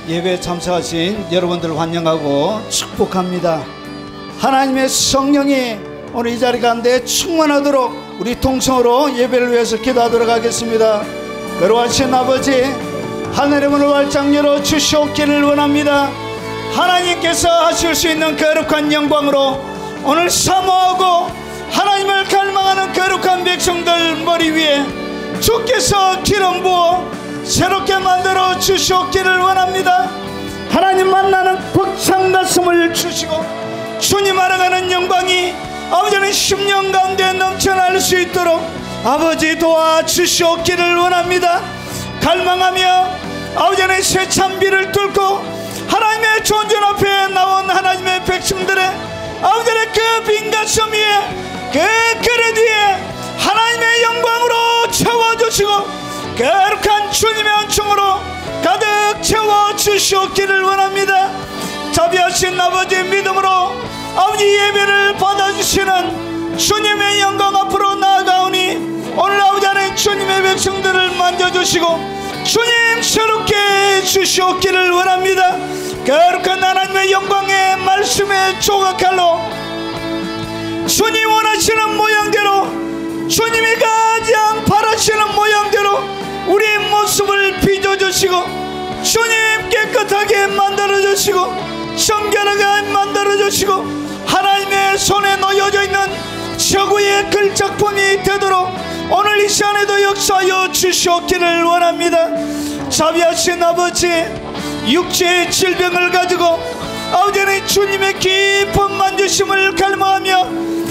예배에 참석하신 여러분들을 환영하고 축복합니다. 하나님의 성령이 오늘 이 자리 가운데 충만하도록 우리 통성으로 예배를 위해서 기도하도록 하겠습니다. 거룩하신 아버지, 하늘의 문을 활짝 열어 주시옵기를 원합니다. 하나님께서 하실 수 있는 거룩한 영광으로 오늘 사모하고 하나님을 갈망하는 거룩한 백성들 머리 위에 주께서 기름 부어 새롭게 만들어 주시옵기를 원합니다. 하나님 만나는 벅찬 가슴을 주시고 주님 알아가는 영광이 아버지는 10년 가운데 넘쳐날 수 있도록 아버지 도와주시옵기를 원합니다. 갈망하며 아버지는 새 찬비를 뚫고 하나님의 존전 앞에 나온 하나님의 백성들의 아버지는 그 빈 가슴 위에 그 그릇 위에 하나님의 영광으로 채워주시고 거룩한 주님의 은총으로 가득 채워주시옵기를 원합니다. 자비하신 아버지, 믿음으로 아버지 예배를 받아주시는 주님의 영광 앞으로 나아가오니 오늘 아버지 하나님 주님의 백성들을 만져주시고 주님 새롭게 해주시옵기를 원합니다. 거룩한 하나님의 영광의 말씀의 조각칼로 주님 원하시는 모양대로, 주님이 가장 바라시는 모양대로 우리의 모습을 빚어주시고 주님 깨끗하게 만들어주시고 정결하게 만들어주시고 하나님의 손에 놓여져 있는 최고의 글작품이 되도록 오늘 이 시간에도 역사하여 주시옵기를 원합니다. 자비하신 아버지, 육체의 질병을 가지고 아버지는 주님의 깊은 만지심을 갈망하며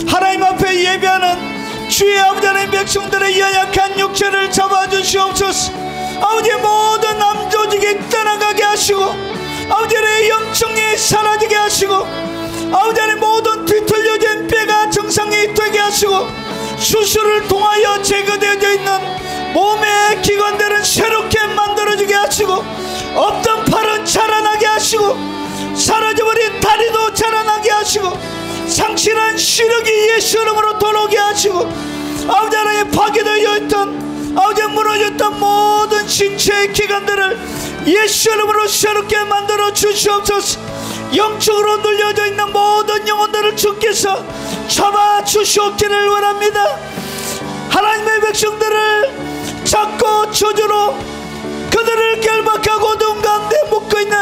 하나님 앞에 예배하는 주의 아버지 하나님 백성들의 연약한 육체를 잡아주시옵소서. 아버지 모든 암조직이 떠나가게 하시고 아버지의 염증이 사라지게 하시고 아버지의 모든 뒤틀려진 뼈가 정상이 되게 하시고 수술을 통하여 제거되어 있는 몸의 기관들은 새롭게 만들어지게 하시고 없던 팔은 자라나게 하시고 사라져버린 다리도 자라나게 하시고 상실한 시력이 예수 이름으로 돌아오게 하시고 아버지 하나님 파괴되어 있던 아버지 무너졌던 모든 신체의 기관들을 예수 이름으로 새롭게 만들어 주시옵소서. 영적으로 눌려져 있는 모든 영혼들을 주께서 잡아 주시옵기를 원합니다. 하나님의 백성들을 잡고 저주로 그들을 결박하고 어두운 가운데 묶어있는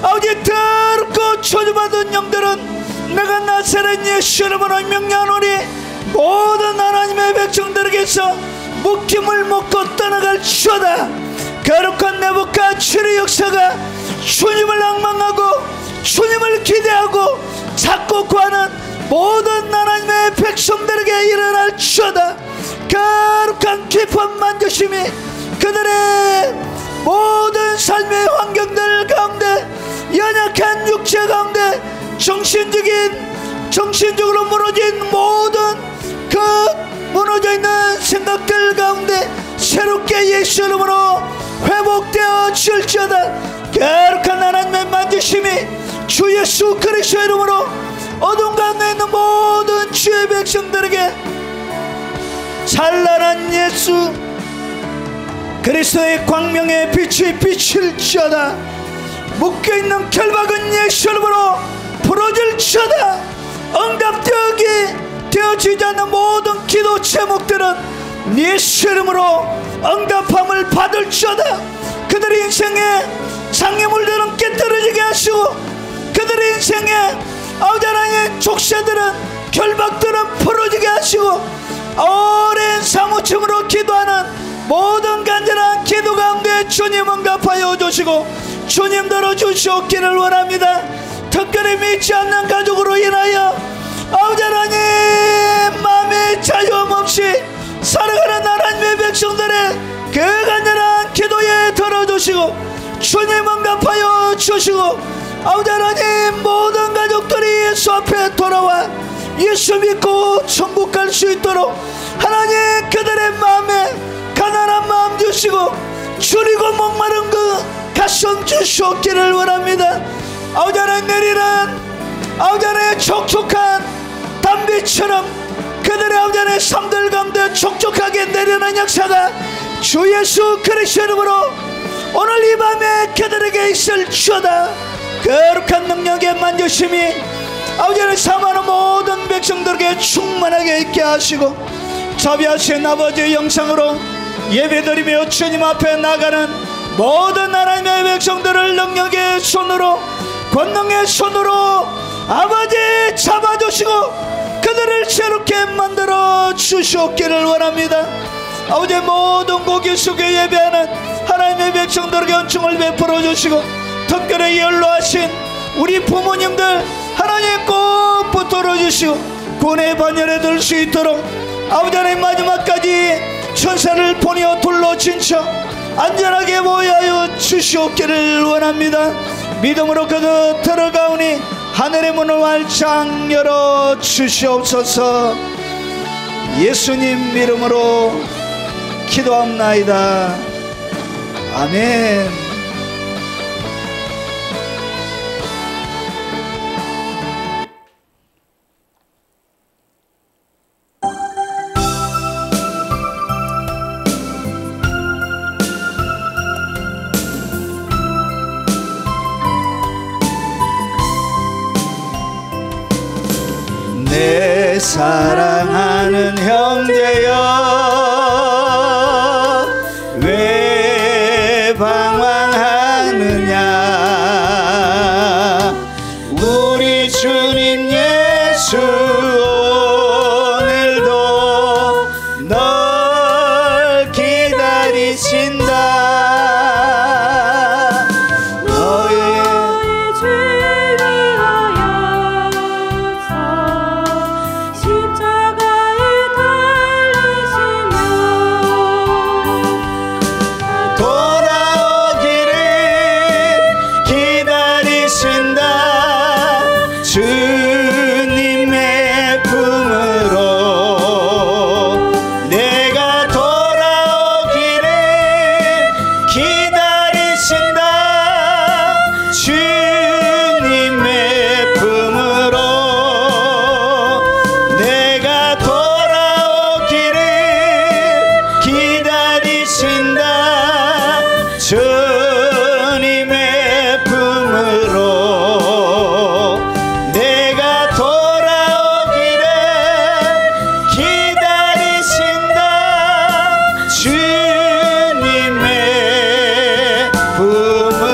아버지 더럽고 저주받은 영들은 내가 나사렛 예수 이름으로 명령하노니 모든 하나님의 백성들에게서 묶임을 먹고 떠나갈지어다. 거룩한 네부갓네살 역사가 주님을 앙망하고 주님을 기대하고 찾고 구하는 모든 하나님의 백성들에게 일어날지어다. 거룩한 깊은 만드심이 그들의 모든 삶의 환경들 가운데 연약한 육체 가운데 정신적으로 무너진 모든 그 무너져 있는 생각들 가운데 새롭게 예수 이름으로 회복되어 질지어다. 거룩한 하나님의 만지심이 주 예수 그리스도 이름으로 어둠 가운데 있는 모든 주의 백성들에게 찬란한 예수 그리스도의 광명의 빛이 비칠지어다. 묶여있는 결박은 예수 이름으로 풀어질지어다. 응답되어지지 않는 모든 기도 제목들은 예수 이름으로 응답함을 받을지어다. 그들의 인생에 장애물들은 깨뜨려지게 하시고 그들의 인생에 아버지 하나님의 족쇄들은 결박들은 풀어지게 하시고 오랜 사무침으로 기도하는 모든 간절한 기도 가운데 주님 응답하여 주시고 주님 들어주시옵기를 원합니다. 특별히 믿지 않는 가족으로 인하여 아버지 하나님 마음의 자유함 없이 살아가는 하나님의 백성들의 그 간절한 기도에 들어주시고 주님 응답하여 주시고 아버지 하나님 모든 가족들이 예수 앞에 돌아와 예수 믿고 천국 갈 수 있도록 하나님 그들의 마음에 가난한 마음 주시고 줄이고 목마른 그 가슴 주시옵기를 원합니다. 아버지 하나님 내리는 아버지 하나님 촉촉한 담비처럼 그들의 아버지 하나님 삶들 가운데 촉촉하게 내리는 역사가 주 예수 그리스도 이름으로 오늘 이 밤에 그들에게 있을지어다. 거룩한 능력의 만져심이 아버지는 사모하는 모든 백성들에게 충만하게 있게 하시고, 자비하신 아버지의 영상으로 예배드리며 주님 앞에 나가는 모든 하나님의 백성들을 능력의 손으로, 권능의 손으로 아버지 잡아주시고 그들을 새롭게 만들어 주시옵기를 원합니다. 아버지 모든 고기 속에 예배하는 하나님의 백성들에게 은총을 베풀어 주시고, 특별히 연로하신 우리 부모님들 하나님 꼭 붙들어 주시고 구원의 반열에 들 수 있도록 아버지 하나님 마지막까지 천사를 보내어 둘러진 척 안전하게 모여하여 주시옵기를 원합니다. 믿음으로 그들 들어가오니 하늘의 문을 활짝 열어 주시옵소서. 예수님 이름으로 기도합나이다. 아멘. 내 사랑하는 형제여, 왜 방황하느냐. 우리 주님 예수 오늘도 널 기다리신다. 주님의 품으로 내가 돌아오기를 기다리신다. 주님의 품으로 내가 돌아오기를 기다리신다. 주님의 품으로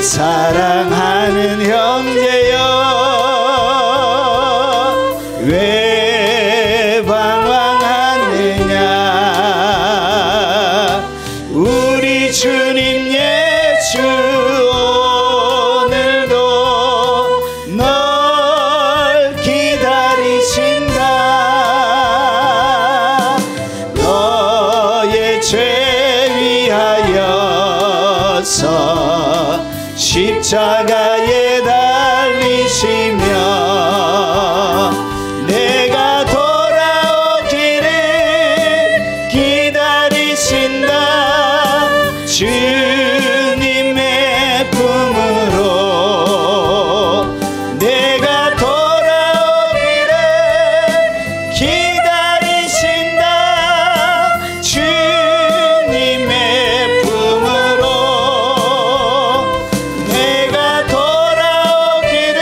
사랑하는 형제여, 왜 방황하느냐. 우리 주님 예수 오늘도 널 기다리신다. 너의 죄 위하여서 십자가에 달리시며 내가 돌아오기를 기다리신다. 주님의 품으로 내가 돌아오기를 기다리신다. 주님의 품으로 내가 돌아오기를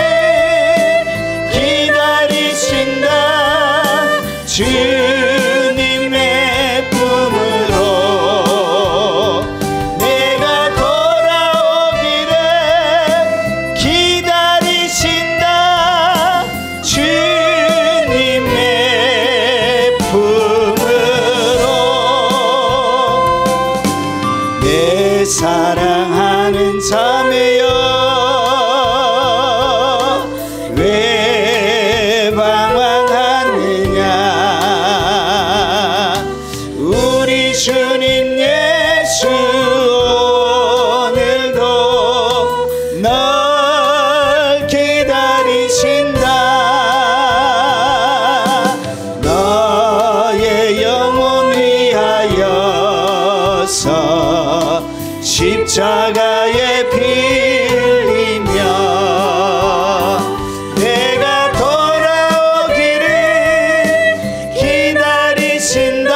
기다리신다. 주님의 품으로 내가 돌아오기를 기다리신다. 주님의 품으로. 내 사랑하는 자매여, 왜 방황하느냐. 우리 주님 예수 오늘도 널 기다리신다. 너의 영혼 위하여서 십자가에 빌리며 내가 돌아오기를 기다리신다.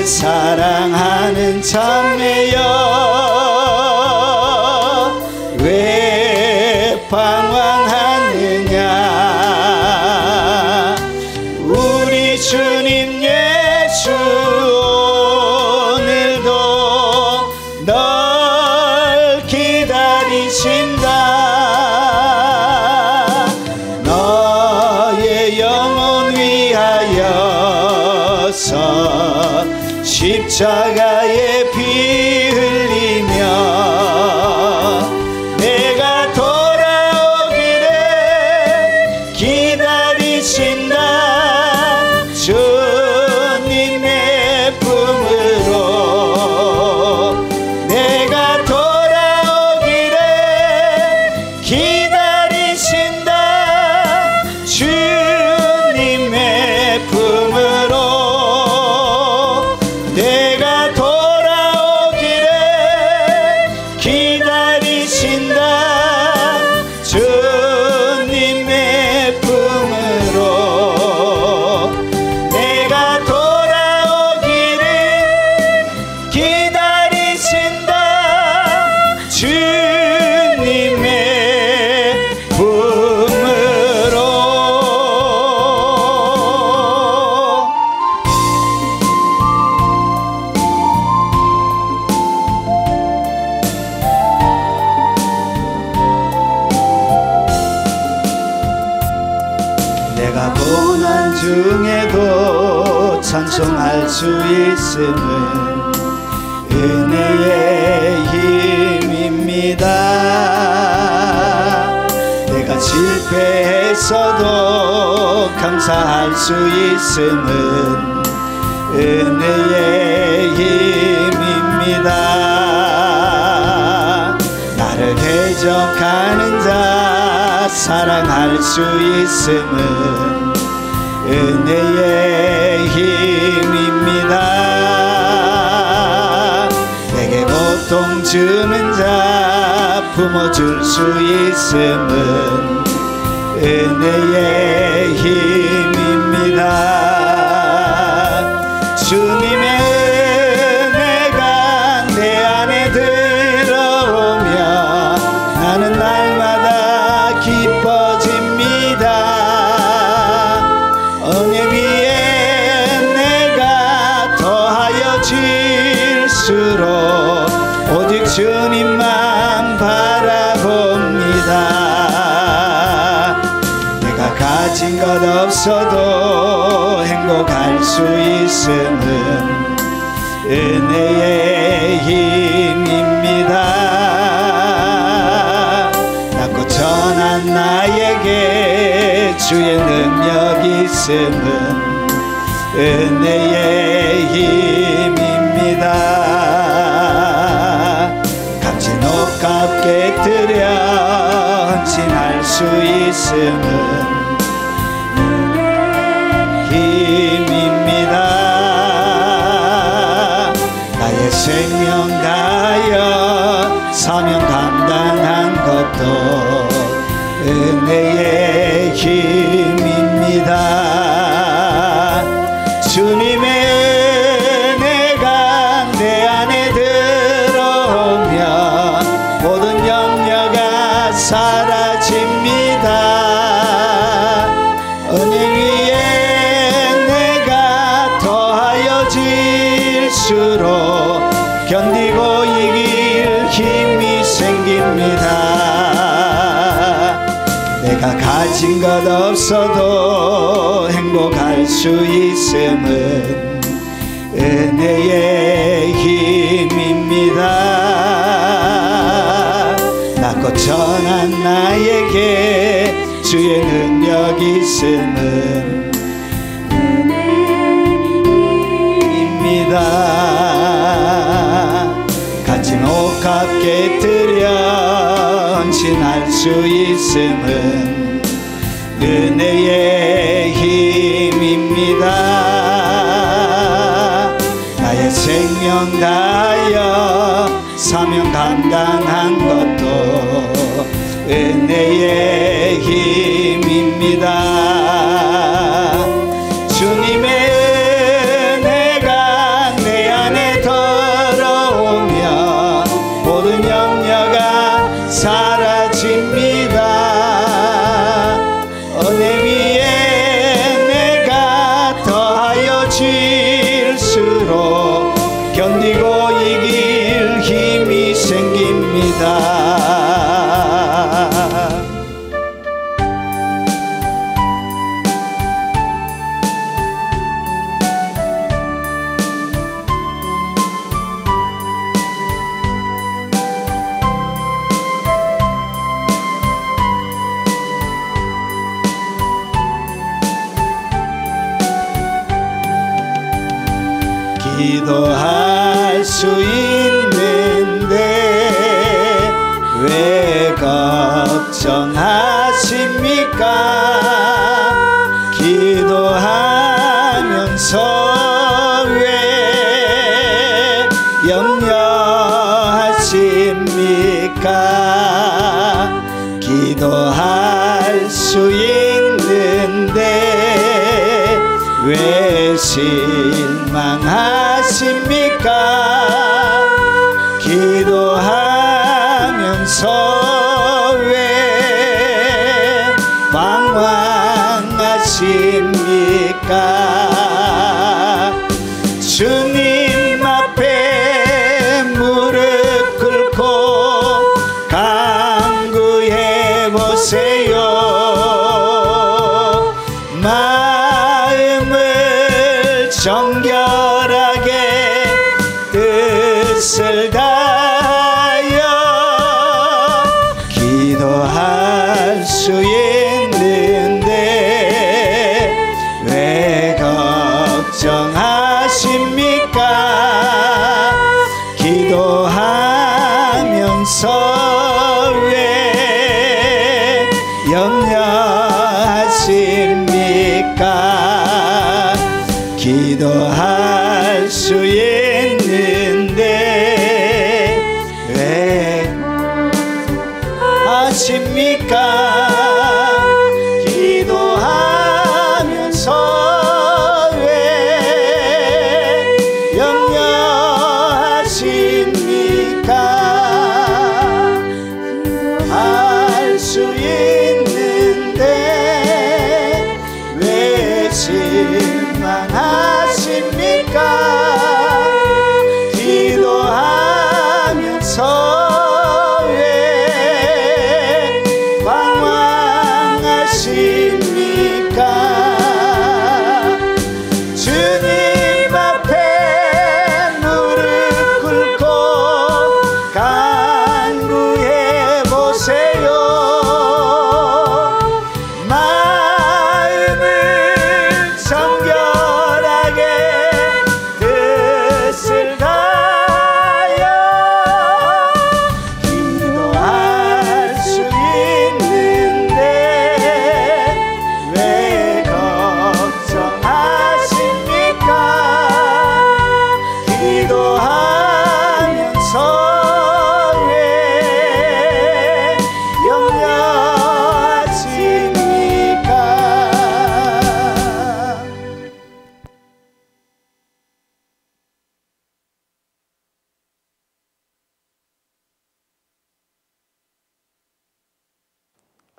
사랑하는 자매여 왜 방황하느냐 우리 주님 예수 오늘도 널 기다리신다 너의 영혼 위하여서 십자가에 피 흘리며 내가 돌아오기를 기다리신다 주님의 품으로 내가 돌아오기를 기다리신다 주님의 품으로 내가 돌아오기를 기다리신다 주님의 품으로 내가 돌아오기를 기다리신다 주님의 품으로 내가 고난 중에도 찬송할 수 있음은 은혜의 힘입니다 내가 실패했어도 감사할 수 있음은 은혜의 힘입니다 나를 대적하는 자 사랑할 수 있음은 은혜의 힘입니다 내게 고통 주는 자 품어줄 수 있음은 은혜의 힘입니다 주님의 은혜가 내 안에 들어오며 나는 날마다 기뻐집니다 은혜 위에 내가 더하여 질수록 오직 주님만 바라봅니다 내가 가진 것 없어도 행복할 수 있음은 은혜의 힘입니다 낮고 천한 나에게 주의 능력 있음은 은혜의 힘입니다 값진 옷 값게 들여 헌신할 수 있음은 힘입니다 나의 생명 다하여 사명 감당한 것도 은혜의 힘입니다 주님의 은혜가 내 안에 들어오며 모든 염려가 사라집니다 은혜 위에 내가 더하여 질수록 견디고 이길 힘이 생깁니다 내가 가진 것 없어도 행복할 수 있음은 은혜의 힘입니다 낮고 천한 나에게 주의 능력 있음은 은혜입니다 값진 옷 값게 들여 헌신할 수 있음은 은혜의 힘입니다 나의 생명 다하여 사명 감당한 것도 은혜의 힘입니다 주님의 은혜가 내 견디고 이길 힘이 생깁니다. 기도할 수 있는데 왜 걱정하십니까? 기도하면서 왜 염려하십니까? 기도할 수 있는데 왜 실망하십니까? 기도하면서 왜 방황하십니까? 주님 앞에 무릎 꿇고 간구해 보세요. 마음을 정결하게 뜻을 다하여 기도할 수 있는데 왜 걱정하십니까? 기도하면서 왜 염려하십니까? 기도할 수 있는데 왜 하십니까? 기도하면서 왜 염려하십니까? 할 수 있는데 왜 실망하십니까? 기도하면서 왜 방황하십니까? 주님 앞에 무릎 꿇고 간구해 보세요. 마음을 정결하게 뜻을 다하여 기도할 수 있는데 왜 걱정하십니까? 기도하면서 왜 염려하십니까?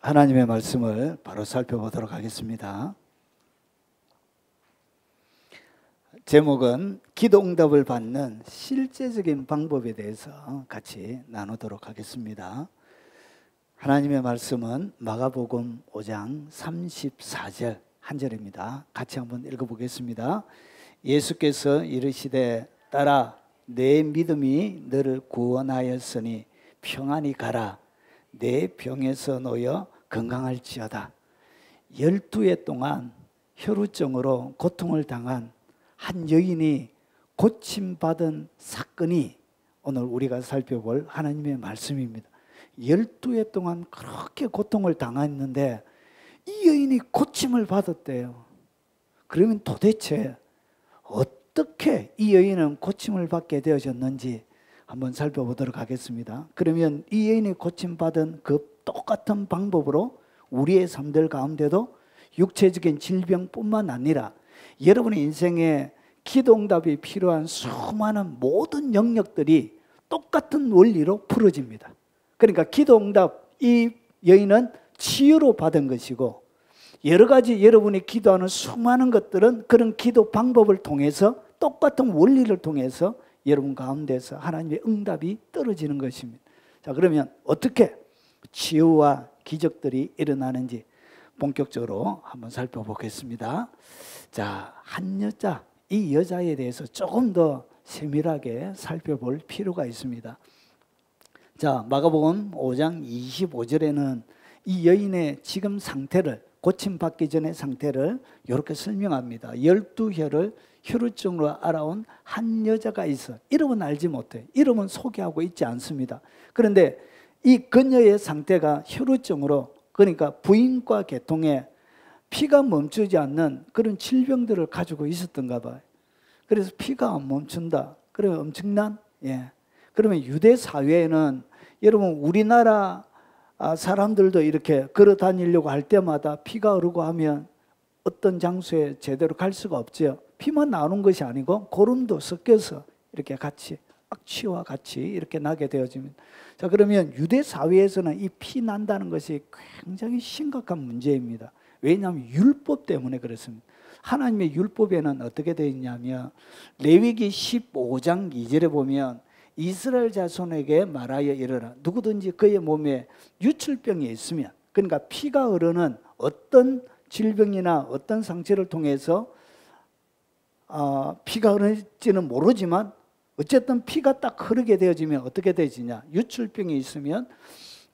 하나님의 말씀을 바로 살펴보도록 하겠습니다. 제목은 기도 응답을 받는 실제적인 방법에 대해서 같이 나누도록 하겠습니다. 하나님의 말씀은 마가복음 5장 34절 한 절입니다. 같이 한번 읽어보겠습니다. 예수께서 이르시되 딸아 내 믿음이 너를 구원하였으니 평안히 가라. 내 병에서 놓여 건강할지어다. 12해 동안 혈우증으로 고통을 당한 한 여인이 고침받은 사건이 오늘 우리가 살펴볼 하나님의 말씀입니다. 12해 동안 그렇게 고통을 당했는데 이 여인이 고침을 받았대요. 그러면 도대체 어떻게 이 여인은 고침을 받게 되어졌는지 한번 살펴보도록 하겠습니다. 그러면 이 여인이 고침받은 그 똑같은 방법으로 우리의 삶들 가운데도 육체적인 질병뿐만 아니라 여러분의 인생에 기도응답이 필요한 수많은 모든 영역들이 똑같은 원리로 풀어집니다. 그러니까 기도응답, 이 여인은 치유로 받은 것이고 여러 가지 여러분이 기도하는 수많은 것들은 그런 기도 방법을 통해서 똑같은 원리를 통해서 여러분 가운데서 하나님의 응답이 떨어지는 것입니다. 자, 그러면 어떻게 치유와 기적들이 일어나는지 본격적으로 한번 살펴보겠습니다. 자, 한 여자, 이 여자에 대해서 조금 더 세밀하게 살펴볼 필요가 있습니다. 자, 마가복음 5장 25절에는 이 여인의 지금 상태를, 고침받기 전의 상태를 이렇게 설명합니다. 12혈을 혈루증으로 알아온 한 여자가 있어. 이름은 알지 못해. 이름은 소개하고 있지 않습니다. 그런데 이 그녀의 상태가 혈루증으로, 그러니까 부인과 계통에 피가 멈추지 않는 그런 질병들을 가지고 있었던가 봐요. 그래서 피가 안 멈춘다. 그러면 엄청난, 그러면 유대 사회에는 여러분 우리나라 사람들도 이렇게 걸어 다니려고 할 때마다 피가 흐르고 하면 어떤 장소에 제대로 갈 수가 없죠. 피만 나오는 것이 아니고 고름도 섞여서 이렇게 같이 악취와 같이 이렇게 나게 되어집니다. 자, 그러면 유대 사회에서는 이 피 난다는 것이 굉장히 심각한 문제입니다. 왜냐하면 율법 때문에 그렇습니다. 하나님의 율법에는 어떻게 되어 있냐면 레위기 15장 2절에 보면 이스라엘 자손에게 말하여 이르라. 누구든지 그의 몸에 유출병이 있으면, 그러니까 피가 흐르는 어떤 질병이나 어떤 상처를 통해서 피가 흐르지는 모르지만 어쨌든 피가 딱 흐르게 되어지면 어떻게 되지냐. 유출병이 있으면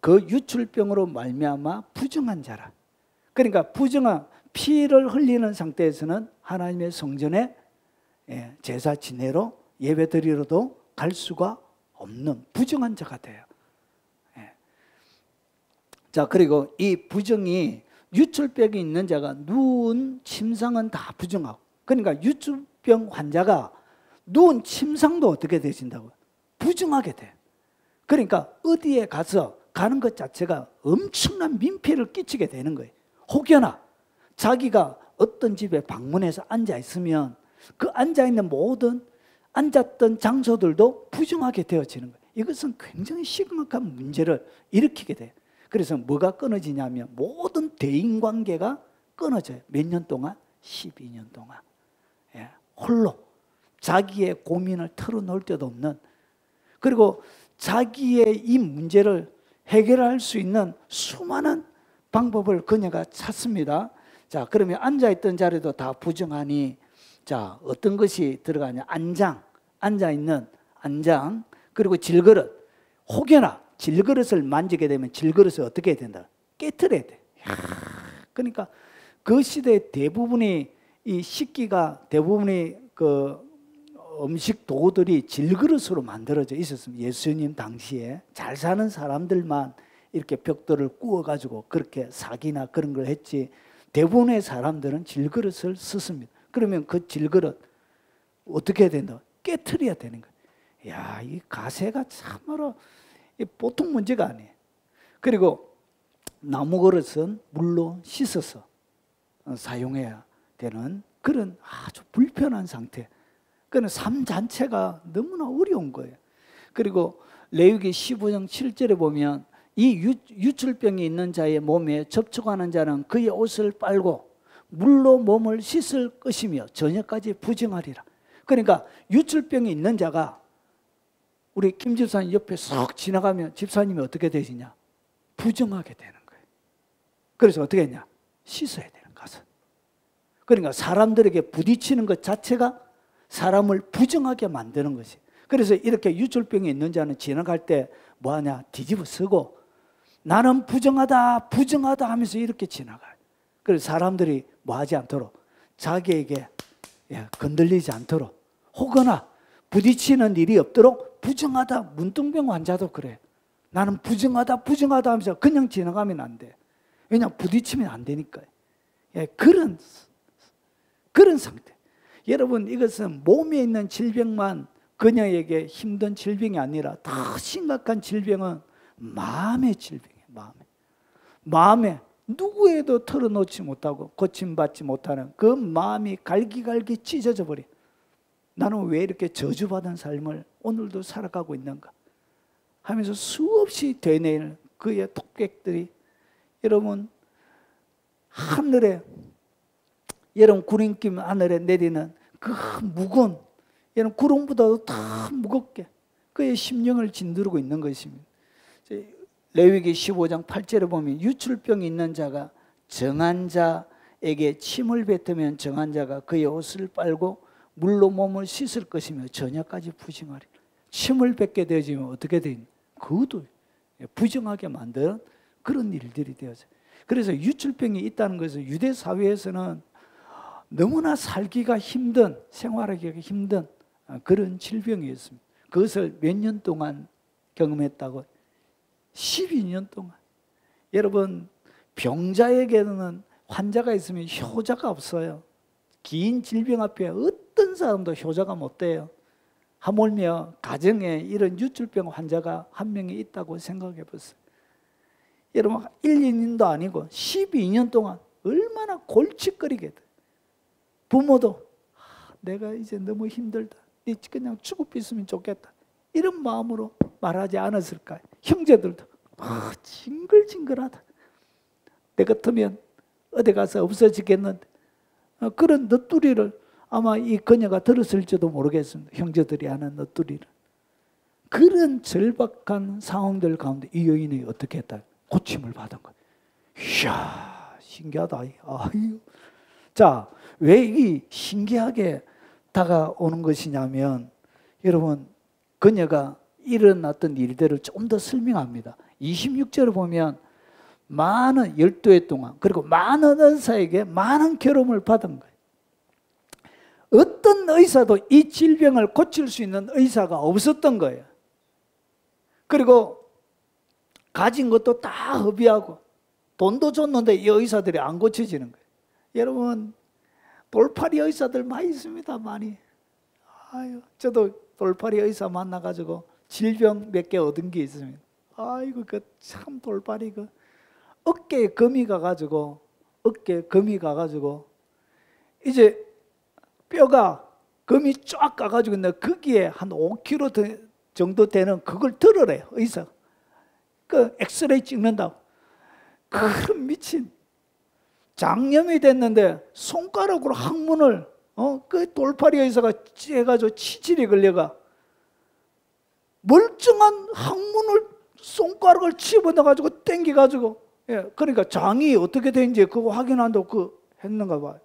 그 유출병으로 말미암아 부정한 자라. 그러니까 부정한 피를 흘리는 상태에서는 하나님의 성전에 제사 지내러 예배 드리러도 갈 수가 없는 부정한 자가 돼요. 자, 그리고 이 부정이 유출병이 있는 자가 누운 침상은 다 부정하고, 그러니까 유출병 환자가 누운 침상도 어떻게 되신다고요? 부정하게 돼. 그러니까 어디에 가서 가는 것 자체가 엄청난 민폐를 끼치게 되는 거예요. 혹여나 자기가 어떤 집에 방문해서 앉아 있으면 그 앉아 있는 모든 앉았던 장소들도 부정하게 되어지는 거예요. 이것은 굉장히 심각한 문제를 일으키게 돼요. 그래서 뭐가 끊어지냐면 모든 대인관계가 끊어져요. 몇 년 동안? 12년 동안. 홀로 자기의 고민을 털어놓을 데도 없는, 그리고 자기의 이 문제를 해결할 수 있는 수많은 방법을 그녀가 찾습니다. 자, 그러면 앉아있던 자리도 다 부정하니, 자, 어떤 것이 들어가냐. 안장, 앉아있는 안장, 그리고 질그릇. 혹여나 질그릇을 만지게 되면 질그릇을 어떻게 해야 된다? 깨트려야 돼. 그러니까 그 시대 대부분이 이 식기가 대부분이 그 음식 도구들이 질그릇으로 만들어져 있었습니다. 예수님 당시에 잘 사는 사람들만 이렇게 벽돌을 구워가지고 그렇게 사기나 그런 걸 했지, 대부분의 사람들은 질그릇을 썼습니다. 그러면 그 질그릇 어떻게 해야 된다? 깨트려야 되는 거예요. 야, 이 가세가 참으로 보통 문제가 아니에요. 그리고 나무 그릇은 물로 씻어서 사용해야 되는 그런 아주 불편한 상태. 그는 삶 자체가 너무나 어려운 거예요. 그리고 레위기 15장 7절에 보면 이 유출병이 있는 자의 몸에 접촉하는 자는 그의 옷을 빨고 물로 몸을 씻을 것이며 저녁까지 부정하리라. 그러니까 유출병이 있는 자가 우리 김 집사님 옆에 쏙 지나가면 집사님이 어떻게 되시냐? 부정하게 되는 거예요. 그래서 어떻게 했냐? 씻어야 되는 가서. 그러니까 사람들에게 부딪히는 것 자체가 사람을 부정하게 만드는 것이. 그래서 이렇게 유출병이 있는 자는 지나갈 때 뭐하냐? 뒤집어 쓰고 나는 부정하다 부정하다 하면서 이렇게 지나가요. 그래서 사람들이 뭐하지 않도록 자기에게 건들리지 않도록, 혹여나 부딪히는 일이 없도록 부정하다. 문둥병 환자도 그래. 나는 부정하다 부정하다 하면서 그냥 지나가면 안 돼. 왜냐하면 부딪히면 안 되니까요. 그런 상태. 여러분, 이것은 몸에 있는 질병만 그녀에게 힘든 질병이 아니라 더 심각한 질병은 마음의 질병이에요. 마음에 누구에도 털어놓지 못하고 고침받지 못하는 그 마음이 갈기갈기 찢어져 버려. 나는 왜 이렇게 저주받은 삶을 오늘도 살아가고 있는가 하면서 수없이 되뇌이는 그의 독백들이, 여러분 하늘에, 여러분 구름김 하늘에 내리는 그 무거운 얘는 구름보다도 더 무겁게 그의 심령을 짓누르고 있는 것입니다. 레위기 15장 8절에 보면 유출병이 있는 자가 정한 자에게 침을 뱉으면 정한 자가 그의 옷을 빨고 물로 몸을 씻을 것이며 저녁까지 부정하리. 침을 뱉게 되어지면 어떻게 되니? 그것도 부정하게 만드는 그런 일들이 되어져요. 그래서 유출병이 있다는 것은 유대 사회에서는 너무나 살기가 힘든, 생활하기가 힘든 그런 질병이었습니다. 그것을 몇 년 동안 경험했다고? 12년 동안. 여러분, 병자에게는 환자가 있으면 효자가 없어요. 긴 질병 앞에 어떤 사람도 효자가 못 돼요. 하물며 가정에 이런 유출병 환자가 한 명이 있다고 생각해 보세요. 여러분, 1, 2년도 아니고 12년 동안 얼마나 골칫거리게 돼. 부모도 내가 이제 너무 힘들다. 그냥 죽어있으면 좋겠다. 이런 마음으로 말하지 않았을까요? 형제들도 징글징글하다. 내 같으면 어디 가서 없어지겠는데. 그런 넋두리를 아마 이 그녀가 들었을지도 모르겠습니다. 형제들이 하는 넋두리를. 그런 절박한 상황들 가운데 이 여인이 어떻게 했다? 고침을 받은 거예요. 이야, 신기하다. 아유. 자, 왜 이 신기하게 다가오는 것이냐면, 여러분, 그녀가 일어났던 일들을 좀 더 설명합니다. 26절을 보면 많은 12해 동안 그리고 많은 의사에게 많은 괴로움을 받은 거예요. 어떤 의사도 이 질병을 고칠 수 있는 의사가 없었던 거예요. 그리고 가진 것도 다 허비하고 돈도 줬는데 이 의사들이 안 고쳐지는 거예요. 여러분, 돌팔이 의사들 많이 있습니다. 많이. 아유, 저도 돌팔이 의사 만나가지고 질병 몇 개 얻은 게 있습니다. 아이고, 그 참 돌팔이 그 어깨에 금이 가가지고 이제 뼈가 금이 쫙 가가지고 있는데 거기에 한 5kg 정도 되는 그걸 들으래요, 의사가. 그 엑스레이 찍는다고. 큰 미친. 장염이 됐는데 손가락으로 항문을 그 돌팔이 의사가 해가지고 치질이 걸려가 멀쩡한 항문을 손가락을 집어넣어가지고 당겨가지고, 예, 그러니까 장이 어떻게 되는지 그거 확인한다고 그 했는가 봐요.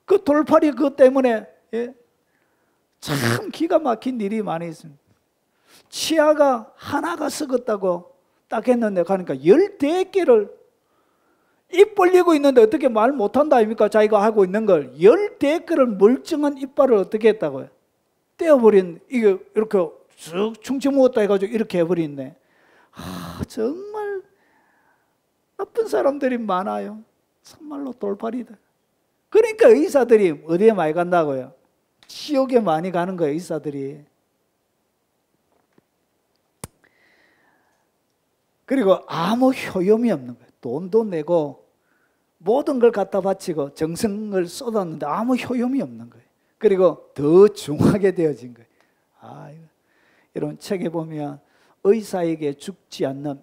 그 돌팔이 그것 때문에, 예, 참 기가 막힌 일이 많이 있습니다. 치아가 하나가 썩었다고 딱 했는데 가니까 10대개를 입 벌리고 있는데 어떻게 말 못한다 아닙니까? 자기가 하고 있는 걸 10대개를 멀쩡한 이빨을 어떻게 했다고요? 떼어버린, 이게 이렇게 쑥 충치 먹었다 해가지고 이렇게 해버렸네. 정말 나쁜 사람들이 많아요. 정말로 돌팔이다. 그러니까 의사들이 어디에 많이 간다고요? 지옥에 많이 가는 거예요, 의사들이. 그리고 아무 효용이 없는 거예요. 돈도 내고 모든 걸 갖다 바치고 정성을 쏟았는데 아무 효용이 없는 거예요. 그리고 더 중하게 되어진 거예요. 여러분, 책에 보면 의사에게 죽지 않는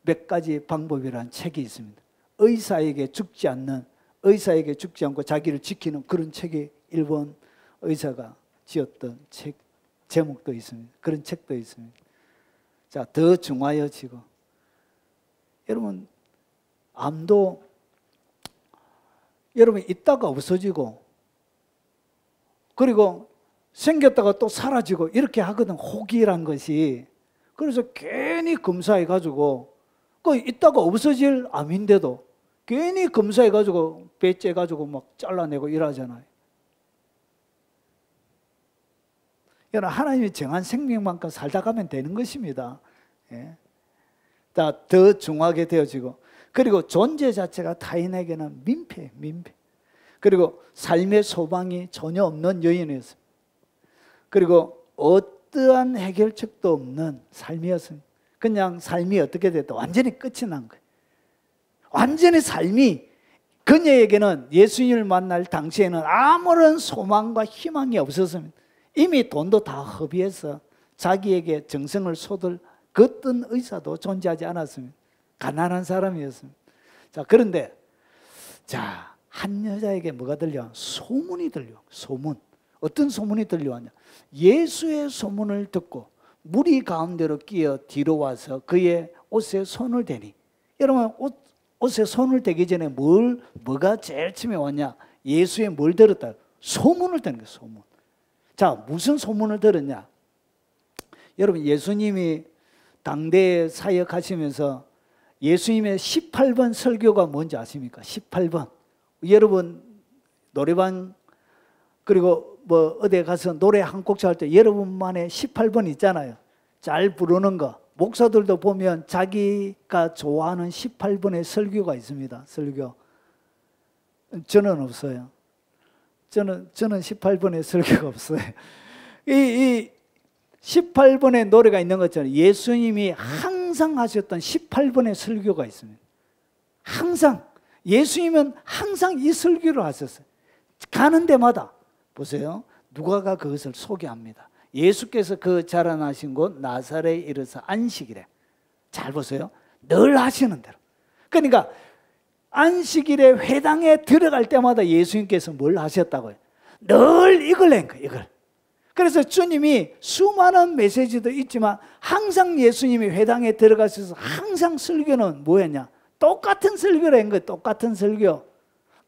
몇 가지 방법이라는 책이 있습니다. 의사에게 죽지 않고 자기를 지키는 그런 책이 일본 의사가 지었던 책 제목도 있습니다. 그런 책도 있습니다. 자, 더 중하여지고, 여러분, 암도 여러분 있다가 없어지고 그리고 생겼다가 또 사라지고 이렇게 하거든, 호기란 것이. 그래서 괜히 검사해가지고 그 있다가 없어질 암인데도 괜히 검사해가지고 배째가지고 막 잘라내고 이러잖아요. 여러분, 하나님이 정한 생명만큼 살다 가면 되는 것입니다. 예. 더 중하게 되어지고, 그리고 존재 자체가 타인에게는 민폐. 그리고 삶의 소망이 전혀 없는 여인이었습니다. 그리고 어떠한 해결책도 없는 삶이었습니다. 그냥 삶이 어떻게 됐다? 완전히 끝이 난 거예요. 완전히 삶이, 그녀에게는 예수님을 만날 당시에는 아무런 소망과 희망이 없었습니다. 이미 돈도 다 허비해서 자기에게 정성을 쏟을 그 어떤 의사도 존재하지 않았습니다. 가난한 사람이었습니다. 자, 그런데 한 여자에게 뭐가 들려? 소문이 들려. 소문. 어떤 소문이 들려왔냐? 예수의 소문을 듣고 무리 가운데로 끼어 뒤로 와서 그의 옷에 손을 대니, 여러분 옷에 손을 대기 전에 뭐가 제일 처음에 왔냐? 예수의 뭘 들었다? 소문을 듣는 거예요. 소문. 자, 무슨 소문을 들었냐? 여러분, 예수님이 당대에 사역하시면서 예수님의 18번 설교가 뭔지 아십니까? 18번. 여러분 노래방 그리고 뭐 어디에 가서 노래 한 곡 할 때 여러분만의 18번 있잖아요. 잘 부르는 거. 목사들도 보면 자기가 좋아하는 18번의 설교가 있습니다. 설교. 저는 없어요. 저는 18번의 설교가 없어요. 이 18번의 노래가 있는 것처럼 예수님이 항상 하셨던 18번의 설교가 있습니다. 항상. 예수님은 항상 이 설교를 하셨어요. 가는 데마다 보세요. 누가가 그것을 소개합니다. 예수께서 그 자라나신 곳 나사렛에 이르사 안식일에, 잘 보세요. 늘 하시는 대로. 그러니까 안식일에 회당에 들어갈 때마다 예수님께서 뭘 하셨다고요? 늘 이걸 낸 거예요. 이걸. 그래서 주님이 수많은 메시지도 있지만 항상 예수님이 회당에 들어가셔서 항상 설교는 뭐였냐? 똑같은 설교를 한 거예요. 똑같은 설교.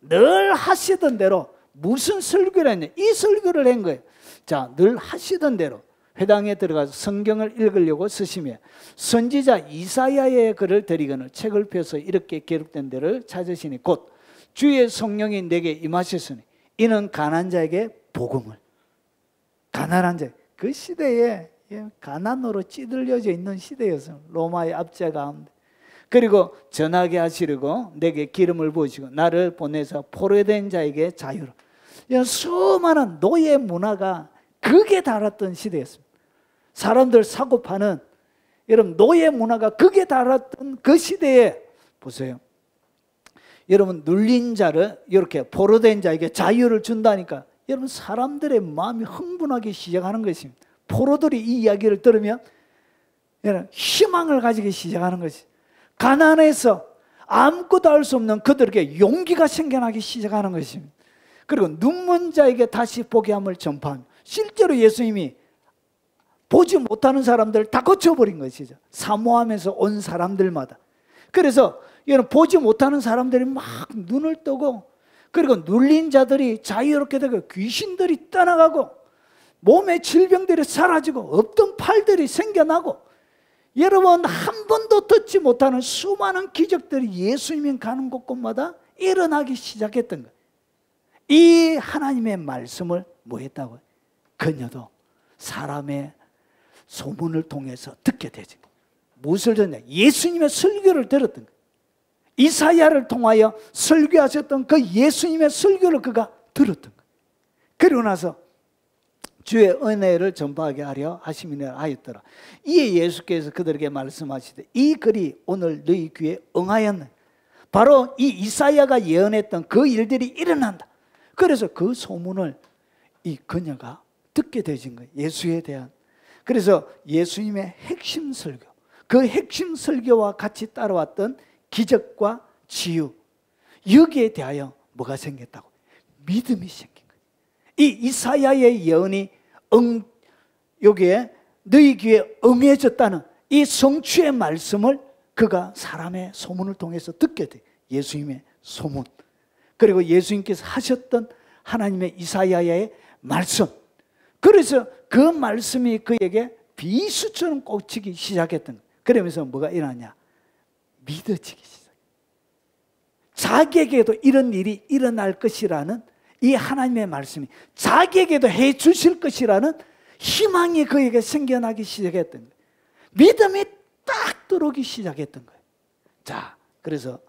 늘 하시던 대로. 무슨 설교를 했냐? 이 설교를 한 거예요. 자, 늘 하시던 대로 회당에 들어가서 성경을 읽으려고 쓰시며 선지자 이사야의 글을 드리거늘 책을 펴서 이렇게 기록된 데를 찾으시니 곧 주의 성령이 내게 임하셨으니 이는 가난한 자에게 복음을. 가난한 자. 그 시대에 가난으로 찌들려져 있는 시대였어요. 로마의 압제 가운데. 그리고 전하게 하시려고 내게 기름을 부으시고 나를 보내서 포로된 자에게 자유를. 수많은 노예 문화가 극에 달았던 시대였습니다. 사람들 사고 파는, 여러분 노예 문화가 극에 달았던 그 시대에 보세요. 여러분 눌린 자를 이렇게 포로된 자에게 자유를 준다니까 여러분 사람들의 마음이 흥분하기 시작하는 것입니다. 포로들이 이 이야기를 들으면 여러분 희망을 가지기 시작하는 것이. 가난해서 아무것도 할 수 없는 그들에게 용기가 생겨나기 시작하는 것입니다. 그리고 눈먼 자에게 다시 보게 함을 전파합니다. 실제로 예수님이 보지 못하는 사람들을 다 고쳐버린 것이죠. 사모하면서 온 사람들마다. 그래서 이런 보지 못하는 사람들이 막 눈을 뜨고, 그리고 눌린 자들이 자유롭게 되고 귀신들이 떠나가고 몸의 질병들이 사라지고 없던 팔들이 생겨나고, 여러분 한 번도 듣지 못하는 수많은 기적들이 예수님이 가는 곳곳마다 일어나기 시작했던 거예요. 이 하나님의 말씀을 뭐 했다고요? 그녀도 사람의 소문을 통해서 듣게 되지. 무엇을 듣냐? 예수님의 설교를 들었던 거예요. 이사야를 통하여 설교하셨던 그 예수님의 설교를 그가 들었던 거예요. 그리고 나서 주의 은혜를 전파하게 하려 하심이라 하였더라. 이에 예수께서 그들에게 말씀하시되 이 글이 오늘 너희 귀에 응하였네. 바로 이 이사야가 예언했던 그 일들이 일어난다. 그래서 그 소문을 이 그녀가 듣게 되신 거예요. 예수에 대한. 그래서 예수님의 핵심 설교, 그 핵심 설교와 같이 따라왔던 기적과 치유, 여기에 대하여 뭐가 생겼다고? 믿음이 생긴 거예요. 이 이사야의 예언이 여기에 너희 귀에 응해졌다는 이 성취의 말씀을 그가 사람의 소문을 통해서 듣게 돼. 예수님의 소문. 그리고 예수님께서 하셨던 하나님의 이사야의 말씀. 그래서 그 말씀이 그에게 비수처럼 꽂히기 시작했던 거예요. 그러면서 뭐가 일어나냐? 믿어지기 시작해요. 자기에게도 이런 일이 일어날 것이라는 이 하나님의 말씀이 자기에게도 해 주실 것이라는 희망이 그에게 생겨나기 시작했던 거예요. 믿음이 딱 들어오기 시작했던 거예요. 자, 그래서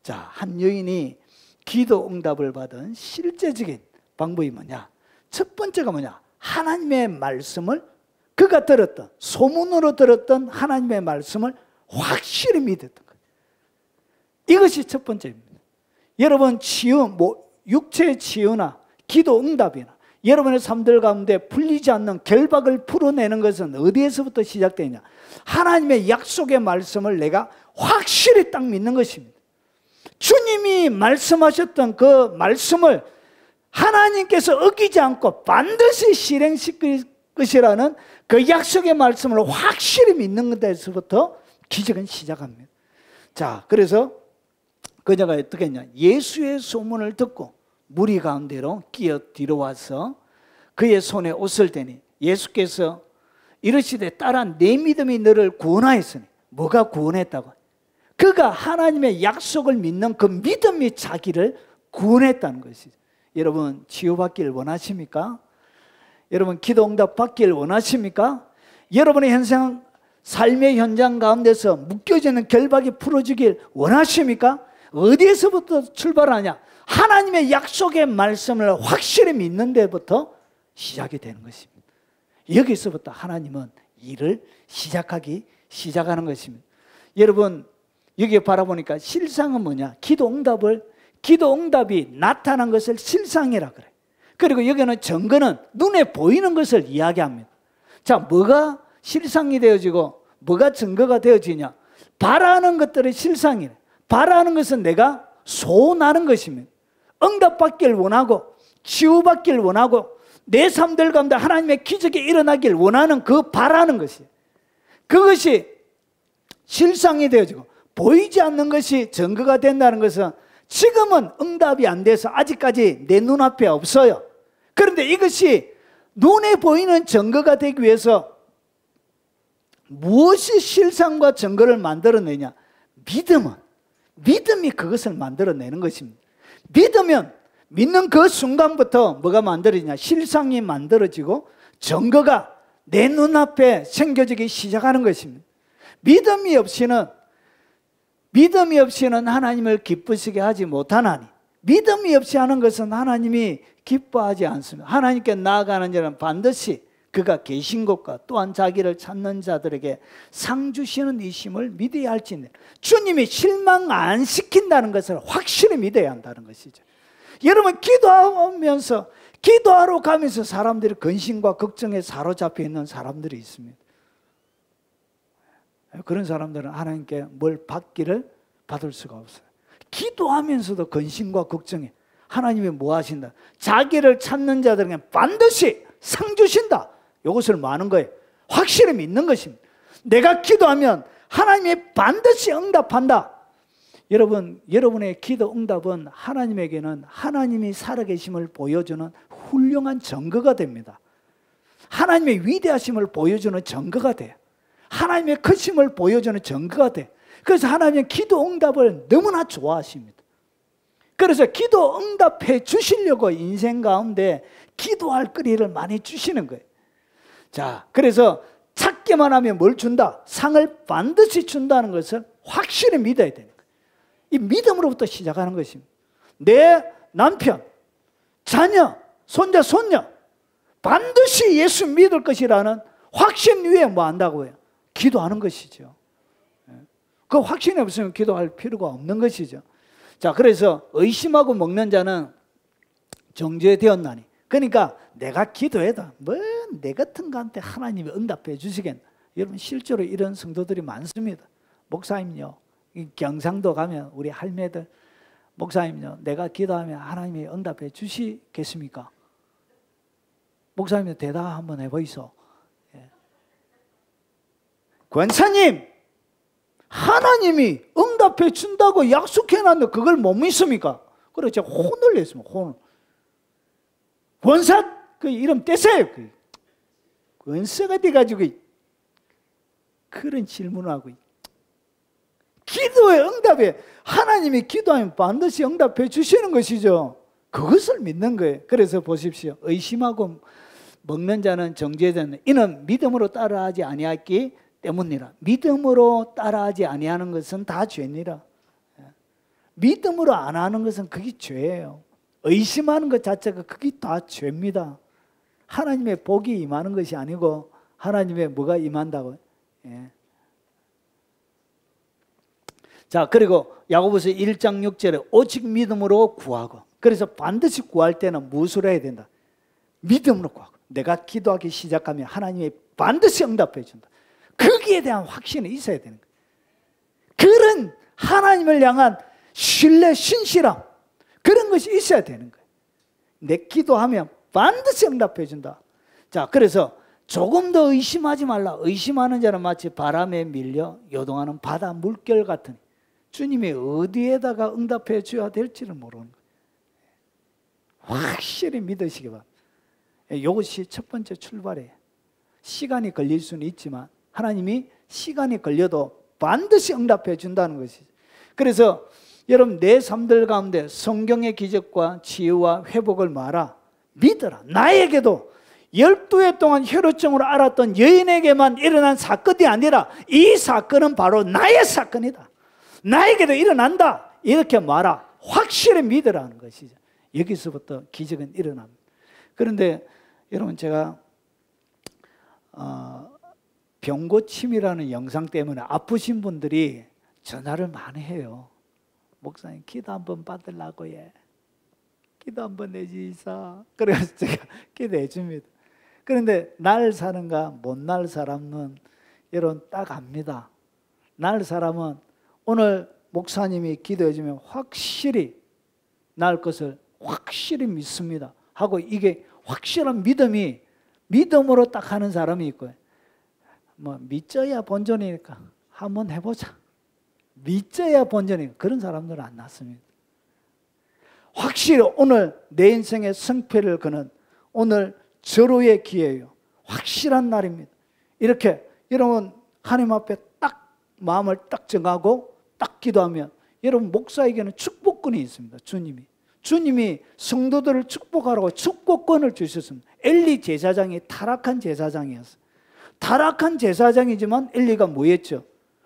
한 여인이 기도 응답을 받은 실제적인 방법이 뭐냐? 첫 번째가 뭐냐? 하나님의 말씀을 그가 들었던, 소문으로 들었던 하나님의 말씀을 확실히 믿었던 거예요. 이것이 첫 번째입니다. 여러분 치유, 육체의 치유나 기도 응답이나 여러분의 삶들 가운데 풀리지 않는 결박을 풀어내는 것은 어디에서부터 시작되냐? 하나님의 약속의 말씀을 내가 확실히 딱 믿는 것입니다. 주님이 말씀하셨던 그 말씀을 하나님께서 어기지 않고 반드시 실행시킬 것이라는 그 약속의 말씀을 확실히 믿는 데서부터 기적은 시작합니다. 자, 그래서 그녀가 어떻게 했냐? 예수의 소문을 듣고 무리 가운데로 끼어 들어와서 그의 손에 옷을 대니 예수께서 이르시되 딸아 내 믿음이 너를 구원하였으니. 뭐가 구원했다고? 그가 하나님의 약속을 믿는 그 믿음이 자기를 구원했다는 것이죠. 여러분 치유받기를 원하십니까? 여러분 기도 응답 받기를 원하십니까? 여러분의 현상 삶의 현장 가운데서 묶여지는 결박이 풀어지길 원하십니까? 어디에서부터 출발하냐? 하나님의 약속의 말씀을 확실히 믿는 데부터 시작이 되는 것입니다. 여기서부터 하나님은 일을 시작하는 것입니다. 여러분 여기에 바라보니까 실상은 뭐냐? 기도 응답이 나타난 것을 실상이라 그래. 그리고 여기는 증거는 눈에 보이는 것을 이야기합니다. 자, 뭐가 실상이 되어지고 뭐가 증거가 되어지냐? 바라는 것들의 실상이래. 바라는 것은 내가 소원하는 것입니다. 응답받기를 원하고 치유받기를 원하고 내 삶들 가운데 하나님의 기적이 일어나길 원하는 그 바라는 것이에요. 그것이 실상이 되어지고 보이지 않는 것이 증거가 된다는 것은 지금은 응답이 안 돼서 아직까지 내 눈앞에 없어요. 그런데 이것이 눈에 보이는 증거가 되기 위해서 무엇이 실상과 증거를 만들어내냐? 믿음이 그것을 만들어내는 것입니다. 믿으면 믿는 그 순간부터 뭐가 만들어지냐? 실상이 만들어지고 증거가 내 눈앞에 생겨지기 시작하는 것입니다. 믿음이 없이는 하나님을 기쁘시게 하지 못하나니 믿음이 없이 하는 것은 하나님이 기뻐하지 않습니다. 하나님께 나아가는 자는 반드시 그가 계신 것과 또한 자기를 찾는 자들에게 상 주시는 이심을 믿어야 할지니 주님이 실망 안 시킨다는 것을 확실히 믿어야 한다는 것이죠. 여러분 기도하러 가면서 사람들이 근심과 걱정에 사로잡혀 있는 사람들이 있습니다. 그런 사람들은 하나님께 뭘 받을 수가 없어요. 기도하면서도 근심과 걱정에 하나님이 뭐 하신다? 자기를 찾는 자들에게 반드시 상 주신다. 이것을 뭐 하는 거예요? 확실히 믿는 것입니다. 내가 기도하면 하나님이 반드시 응답한다. 여러분의 기도 응답은 하나님에게는 하나님이 살아계심을 보여주는 훌륭한 증거가 됩니다. 하나님의 위대하심을 보여주는 증거가 돼요. 하나님의 크심을 보여주는 증거가 돼. 그래서 하나님은 기도 응답을 너무나 좋아하십니다. 그래서 기도 응답해 주시려고 인생 가운데 기도할 거리를 많이 주시는 거예요. 자, 그래서 찾기만 하면 뭘 준다? 상을 반드시 준다는 것을 확실히 믿어야 되는 거예요. 이 믿음으로부터 시작하는 것입니다. 내 남편, 자녀, 손자, 손녀 반드시 예수 믿을 것이라는 확신 위에 뭐 한다고 해요? 기도하는 것이죠. 그 확신이 없으면 기도할 필요가 없는 것이죠. 자, 그래서 의심하고 먹는 자는 정죄되었나니. 그러니까 내가 기도해도 내 같은 가한테 하나님이 응답해 주시겠나. 여러분 실제로 이런 성도들이 많습니다. 목사님요, 경상도 가면 우리 할매들, 목사님요, 내가 기도하면 하나님이 응답해 주시겠습니까? 목사님 대답 한번 해보이소. 권사님, 하나님이 응답해 준다고 약속해놨는데 그걸 못 믿습니까? 그래서 제가 혼을 냈습니다. 혼을. 권사 그 이름 떼세요. 권사가 돼가지고 그런 질문을 하고, 기도의 응답에 하나님이 기도하면 반드시 응답해 주시는 것이죠. 그것을 믿는 거예요. 그래서 보십시오. 의심하고 먹는 자는 정죄되는 이는 믿음으로 따라하지 아니하기 때문이라. 믿음으로 따라하지 아니하는 것은 다 죄니라. 믿음으로 안 하는 것은 그게 죄예요. 의심하는 것 자체가 그게 다 죄입니다. 하나님의 복이 임하는 것이 아니고 하나님의 뭐가 임한다고요? 자, 그리고 야고보서 1장 6절에 오직 믿음으로 구하고, 그래서 반드시 구할 때는 무엇을 해야 된다? 믿음으로 구하고. 내가 기도하기 시작하면 하나님이 반드시 응답해 준다. 거기에 대한 확신이 있어야 되는 거예요. 그런 하나님을 향한 신뢰, 신실함, 그런 것이 있어야 되는 거예요. 내 기도하면 반드시 응답해 준다. 자, 그래서 조금 더 의심하지 말라. 의심하는 자는 마치 바람에 밀려 요동하는 바다 물결 같으니 주님이 어디에다가 응답해 줘야 될지를 모르는 거예요. 확실히 믿으시기 바랍니다. 이것이 첫 번째 출발이에요. 시간이 걸릴 수는 있지만 하나님이 시간이 걸려도 반드시 응답해 준다는 것이죠. 그래서 여러분 내 삶들 가운데 성경의 기적과 치유와 회복을 말아 믿어라. 나에게도 12해 동안 혈루증으로 앓았던 여인에게만 일어난 사건이 아니라 이 사건은 바로 나의 사건이다. 나에게도 일어난다. 이렇게 말아. 확실히 믿으라는 것이죠. 여기서부터 기적은 일어납니다. 그런데 여러분 제가 병고침이라는 영상 때문에 아프신 분들이 전화를 많이 해요. 목사님 기도 한번 받으려고 해. 기도 한번 해주이사. 그래서 제가 기도해 줍니다. 그런데 날 사는가 못 날 사람은 여러분 딱 압니다. 날 사람은 오늘 목사님이 기도해 주면 확실히 날 것을 확실히 믿습니다 하고 이게 확실한 믿음이 믿음으로 딱 하는 사람이 있고요. 뭐 믿져야 본전이니까 한번 해보자. 믿져야 본전이니까 그런 사람들은 안 났습니다. 확실히 오늘 내 인생의 성패를 거는 오늘 절호의 기회예요. 확실한 날입니다. 이렇게 여러분 하나님 앞에 딱 마음을 딱 정하고 딱 기도하면 여러분 목사에게는 축복권이 있습니다. 주님이 성도들을 축복하라고 축복권을 주셨습니다. 엘리 제사장이 타락한 제사장이었어요. 타락한 제사장이지만 엘리가 뭐였죠?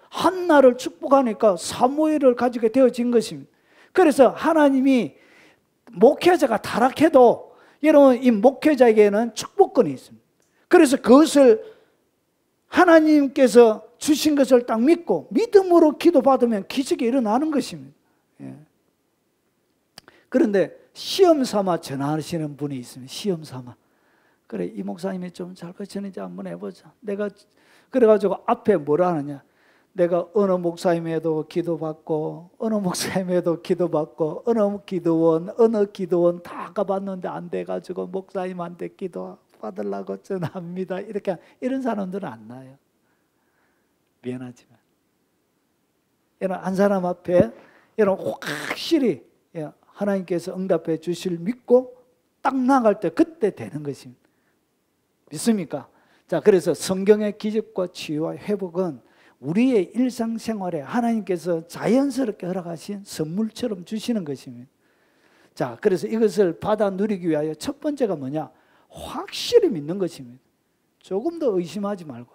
한나를 축복하니까 사무엘을 가지게 되어진 것입니다. 그래서 하나님이 목회자가 타락해도 여러분 이 목회자에게는 축복권이 있습니다. 그래서 그것을 하나님께서 주신 것을 딱 믿고 믿음으로 기도받으면 기적이 일어나는 것입니다. 예. 그런데 시험 삼아 전화하시는 분이 있습니다. 시험 삼아. 그래 이 목사님이 좀 잘 거치는지 한번 해보자. 내가 그래가지고 앞에 뭐라 하느냐. 내가 어느 목사님에도 기도받고 어느 목사님에도 기도받고 어느 기도원 다 가봤는데 안 돼가지고 목사님한테 기도 받으려고 전화합니다. 이렇게 이런 사람들은 안 나요. 미안하지만 여러분 한 사람 앞에 여러분 확실히 하나님께서 응답해 주실 믿고 딱 나갈 때 그때 되는 것입니다. 믿습니까? 자, 그래서 성경의 기적과 치유와 회복은 우리의 일상생활에 하나님께서 자연스럽게 허락하신 선물처럼 주시는 것입니다. 자, 그래서 이것을 받아 누리기 위하여 첫 번째가 뭐냐? 확실히 믿는 것입니다. 조금 더 의심하지 말고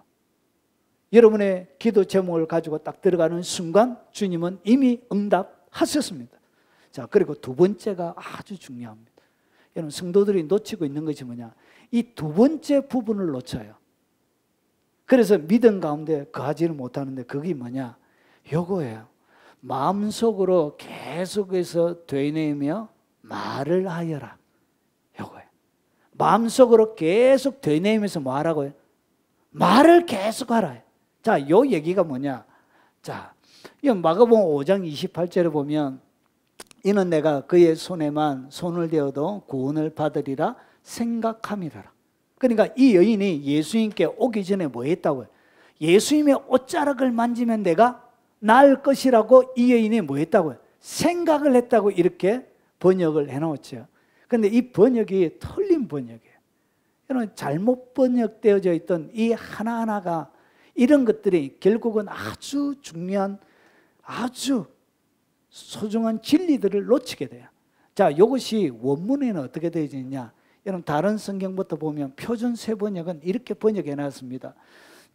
여러분의 기도 제목을 가지고 딱 들어가는 순간 주님은 이미 응답하셨습니다. 자, 그리고 두 번째가 아주 중요합니다. 여러분 성도들이 놓치고 있는 것이 뭐냐? 이 두 번째 부분을 놓쳐요. 그래서 믿음 가운데 거하지를 못하는데 그게 뭐냐? 요거예요. 마음속으로 계속해서 되뇌이며 말을 하여라. 요거예요. 마음속으로 계속 되뇌이면서 뭐 하라고요? 말을 계속 하라. 자, 요 얘기가 뭐냐? 자, 이 마가복음 5장 28절에 보면 이는 내가 그의 손에만 손을 대어도 구원을 받으리라 생각함이라. 그러니까 이 여인이 예수님께 오기 전에 뭐 했다고요? 예수님의 옷자락을 만지면 내가 나을 것이라고 이 여인이 뭐 했다고요? 생각을 했다고 이렇게 번역을 해놓았죠. 그런데 이 번역이 틀린 번역이에요. 여러분 잘못 번역되어져 있던 이 하나하나가 이런 것들이 결국은 아주 중요한 아주 소중한 진리들을 놓치게 돼요. 자, 이것이 원문에는 어떻게 되어 있느냐? 여러분 다른 성경부터 보면 표준 세번역은 이렇게 번역해 놨습니다.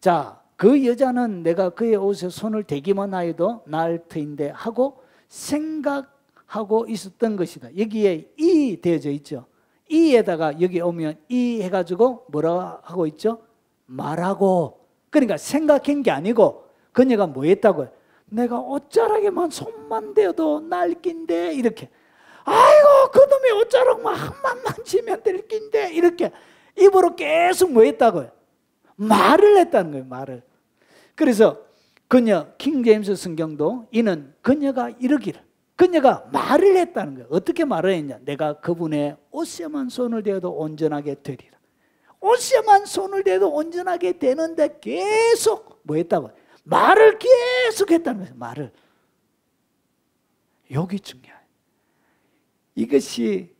자, 그 여자는 내가 그의 옷에 손을 대기만 하여도 나을 터인데 하고 생각하고 있었던 것이다. 여기에 이 되어져 있죠. 이에다가 여기 오면 이 해가지고 뭐라 하고 있죠? 말하고. 그러니까 생각한 게 아니고 그녀가 뭐 했다고요? 내가 옷자락에만 손만 대어도 날낀데 이렇게. 아이고 그놈의 옷자락만 한만 만지면 될 낀데 이렇게 입으로 계속 뭐 했다고요? 말을 했다는 거예요. 말을. 그래서 그녀 킹제임스 성경도 이는 그녀가 이르기를 그녀가 말을 했다는 거예요. 어떻게 말을 했냐? 내가 그분의 옷에만 손을 대어도 온전하게 되리라. 옷에만 손을 대도 온전하게 되는데 계속 뭐 했다고? 말을 계속 했다는 거예요. 말을. 여기 중요해요. 이것이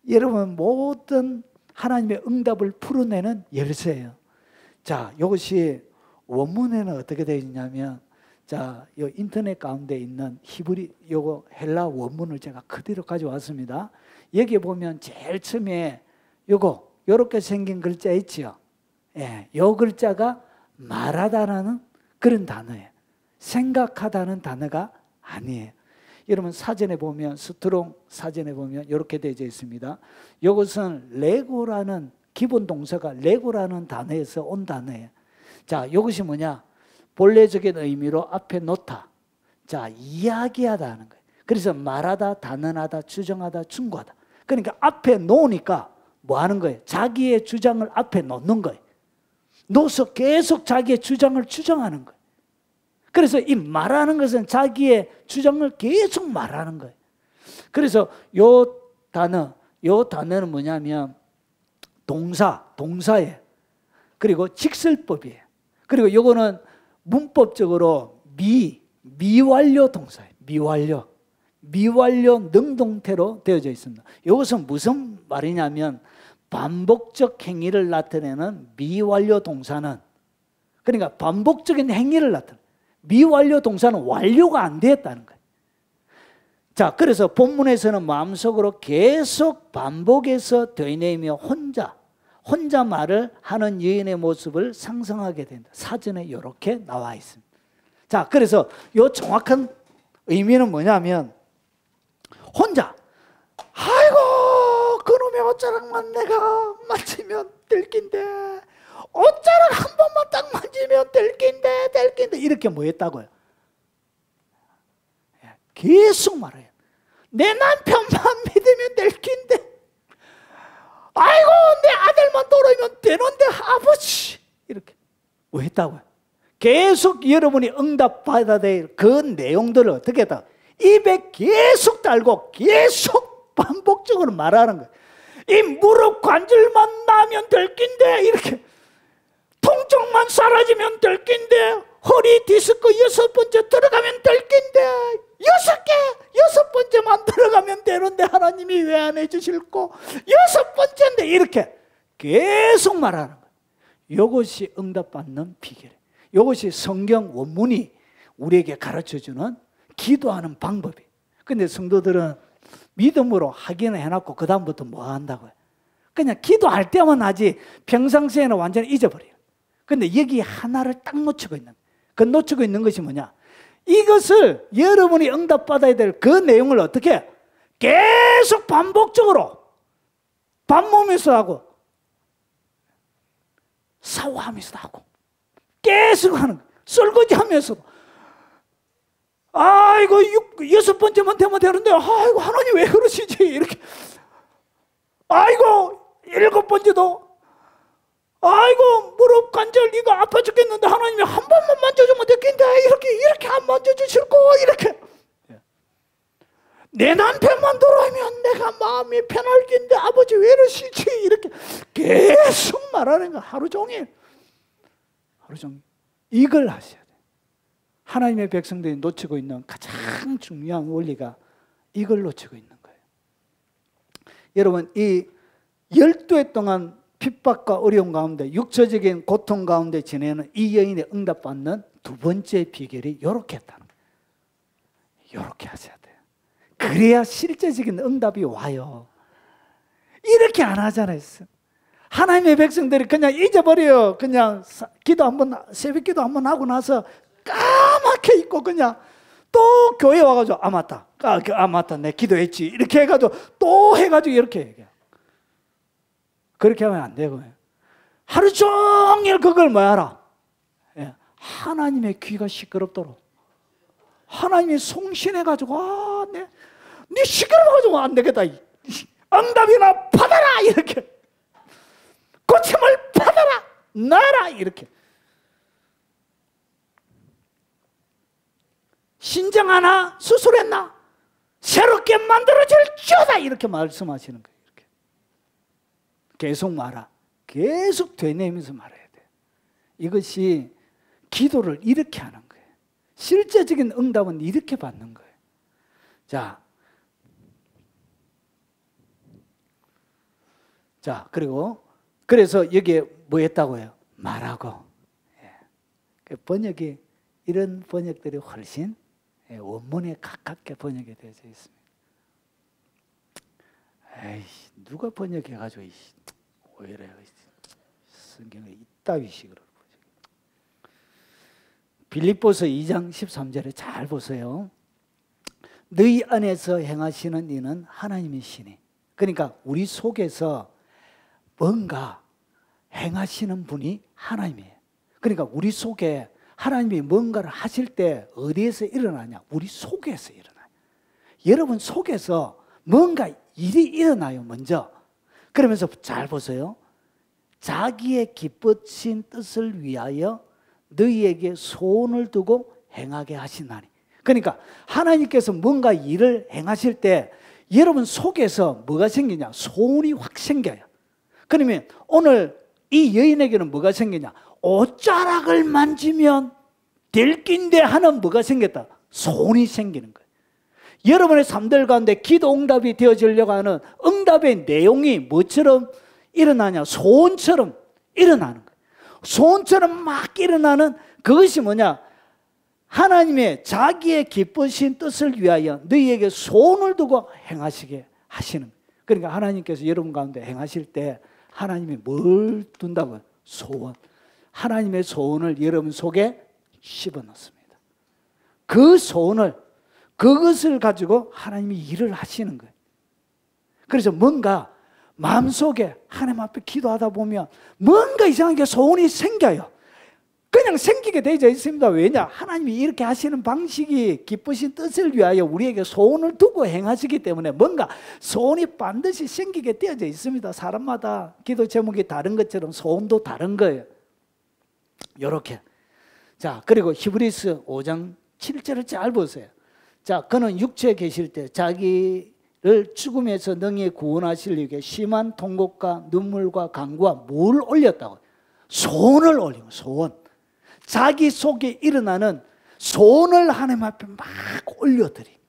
여러분 모든 하나님의 응답을 풀어내는 열쇠예요. 자, 이것이 원문에는 어떻게 되어 있냐면, 자, 요 인터넷 가운데 있는 요거 헬라 원문을 제가 그대로 가져왔습니다. 여기 보면 제일 처음에 요렇게 생긴 글자 있죠. 예, 요 글자가 말하다라는 그런 단어예요. 생각하다는 단어가 아니에요. 여러분 사전에 보면, 스트롱 사전에 보면 이렇게 되어 있습니다. 이것은 레고라는 기본 동사가 레고라는 단어에서 온 단어예요. 자, 이것이 뭐냐? 본래적인 의미로 앞에 놓다. 자, 이야기하다 하는 거예요. 그래서 말하다, 단언하다, 주장하다, 충고하다. 그러니까 앞에 놓으니까 뭐 하는 거예요? 자기의 주장을 앞에 놓는 거예요. 놓아서 계속 자기의 주장을 주장하는 거예요. 그래서 이 말하는 것은 자기의 주장을 계속 말하는 거예요. 그래서 요 단어는 뭐냐면 동사예요. 그리고 직설법이에요. 그리고 요거는 문법적으로 미완료 동사예요. 미완료 능동태로 되어져 있습니다. 이것은 무슨 말이냐면 반복적 행위를 나타내는 미완료 동사는, 그러니까 반복적인 행위를 나타내는, 미완료 동사는 완료가 안 되었다는 거예요. 자, 그래서 본문에서는 마음속으로 계속 반복해서 되뇌이며 혼자 말을 하는 여인의 모습을 상상하게 된다. 사전에 이렇게 나와 있습니다. 자, 그래서 이 정확한 의미는 뭐냐면, 혼자, 아이고 그놈의 옷자락만 내가 만지면 될 낀데, 옷자락 한 번만 딱 만지면 될 낀데 이렇게 뭐 했다고요? 계속 말해요. 내 남편만 믿으면 될 낀데, 아이고 내 아들만 돌아오면 되는데 아버지, 이렇게 뭐 했다고요? 계속 여러분이 응답받아야 될 그 내용들을 어떻게 했다? 입에 계속 달고 계속 반복적으로 말하는 거예요. 이 무릎 관절만 나면 될 낀데, 이렇게 통증만 사라지면 될 낀데, 허리 디스크 6번째 들어가면 될 낀데, 6번째만 들어가면 되는데 하나님이 왜 안 해주실고 6번째인데, 이렇게 계속 말하는 거예요. 이것이 응답받는 비결이에요. 이것이 성경 원문이 우리에게 가르쳐주는 기도하는 방법이에요. 근데 성도들은 믿음으로 확인을 해놨고 그 다음부터 뭐 한다고요? 그냥 기도할 때만 하지 평상시에는 완전히 잊어버려요. 근데 여기 하나를 딱 놓치고 있는 거예요. 그 놓치고 있는 것이 뭐냐? 이것을 여러분이 응답받아야 될 그 내용을 어떻게 해요? 계속 반복적으로 밥 먹으면서 하고 샤워하면서도 하고 계속 하는 거예요. 설거지하면서도, 아이고 6번째만 되면 되는데, 아이고 하나님 왜 그러시지, 이렇게, 아이고 7번째도, 아이고 무릎 관절 이거 아파 죽겠는데 하나님이 한 번만 만져주면 되겠는데 이렇게 안 만져주실고, 이렇게 내 남편만 돌아오면 내가 마음이 편할 텐데 아버지 왜 이러시지, 이렇게 계속 말하는 거. 하루 종일 이걸 하셔야 돼요. 하나님의 백성들이 놓치고 있는 가장 중요한 원리가 이걸 놓치고 있는 거예요. 여러분, 이 12해 동안 핍박과 어려움 가운데, 육체적인 고통 가운데 지내는 이 여인의 응답받는 두 번째 비결이 이렇게 했다는 거예요. 이렇게 하셔야 돼요. 그래야 실제적인 응답이 와요. 이렇게 안 하잖아요. 하나님의 백성들이 그냥 잊어버려요. 그냥 새벽 기도 한번 하고 나서 까맣게 있고, 그냥 또 교회 와가지고 맞다 내 기도했지, 이렇게 해가지고 또 해가지고 이렇게 얘기해요. 그렇게 하면 안 되고요. 하루 종일 그걸 뭐 하라? 하나님의 귀가 시끄럽도록, 하나님이 송신해가지고, 네 시끄러워가지고 안 되겠다, 응답이나 받아라, 이렇게 고침을 받아라, 나라, 이렇게. 신장 하나 수술했나? 새롭게 만들어질지어다 이렇게 말씀하시는 거예요. 이렇게. 계속 말하. 계속 되뇌면서 말해야 돼요. 이것이 기도를 이렇게 하는 거예요. 실제적인 응답은 이렇게 받는 거예요. 자, 그리고 그래서 여기에 뭐 했다고요? 말하고. 예. 번역이 이런 번역들이 훨씬 원문에 가깝게 번역이 되어져 있습니다. 에이씨, 누가 번역해가지고 오히려 성경을 이따위 식으로 빌립보서 2장 13절에 잘 보세요. 너희 안에서 행하시는 이는 하나님이시니. 그러니까 우리 속에서 뭔가 행하시는 분이 하나님이에요. 그러니까 우리 속에 하나님이 뭔가를 하실 때 어디에서 일어나냐? 우리 속에서 일어나요. 여러분 속에서 뭔가 일이 일어나요, 먼저. 그러면서 잘 보세요. 자기의 기쁘신 뜻을 위하여 너희에게 소원을 두고 행하게 하시나니. 그러니까 하나님께서 뭔가 일을 행하실 때 여러분 속에서 뭐가 생기냐? 소원이 확 생겨요. 그러면 오늘 이 여인에게는 뭐가 생기냐? 옷자락을 만지면 될 낀데 하는 뭐가 생겼다? 소원이 생기는 거예요. 여러분의 삶들 가운데 기도 응답이 되어지려고 하는 응답의 내용이 뭐처럼 일어나냐? 소원처럼 일어나는 거예요. 소원처럼 막 일어나는 그것이 뭐냐? 하나님의 자기의 기쁘신 뜻을 위하여 너희에게 소원을 두고 행하시게 하시는 거예요. 그러니까 하나님께서 여러분 가운데 행하실 때 하나님이 뭘 둔다고요? 소원. 하나님의 소원을 여러분 속에 집어넣습니다. 그 소원을, 그것을 가지고 하나님이 일을 하시는 거예요. 그래서 뭔가 마음속에 하나님 앞에 기도하다 보면 뭔가 이상하게 소원이 생겨요. 그냥 생기게 되어 있습니다. 왜냐? 하나님이 이렇게 하시는 방식이 기쁘신 뜻을 위하여 우리에게 소원을 두고 행하시기 때문에 뭔가 소원이 반드시 생기게 되어져 있습니다. 사람마다 기도 제목이 다른 것처럼 소원도 다른 거예요. 요렇게. 자, 그리고 히브리서 5장 7절을 잘 보세요. 자, 그는 육체에 계실 때 자기를 죽음에서 능히 구원하시려고 심한 통곡과 눈물과 간구와 뭘 올렸다고? 소원을 올리고, 소원. 자기 속에 일어나는 소원을 하나님 앞에 막 올려드린 거예요.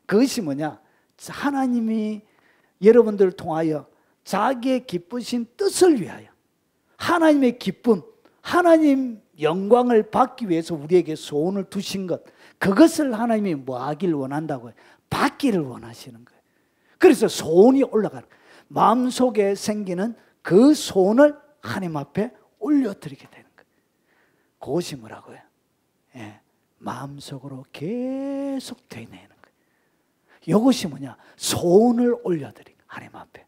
그것이 뭐냐? 하나님이 여러분들을 통하여 자기의 기쁘신 뜻을 위하여 하나님의 기쁨, 하나님 영광을 받기 위해서 우리에게 소원을 두신 것, 그것을 하나님이 뭐 하길 원한다고요? 받기를 원하시는 거예요. 그래서 소원이 올라가는 거예요. 마음속에 생기는 그 소원을 하나님 앞에 올려드리게 되는 거예요. 그것이 뭐라고요? 예, 마음속으로 계속 되뇌는 거예요. 이것이 뭐냐? 소원을 올려드리는 거예요. 하나님 앞에.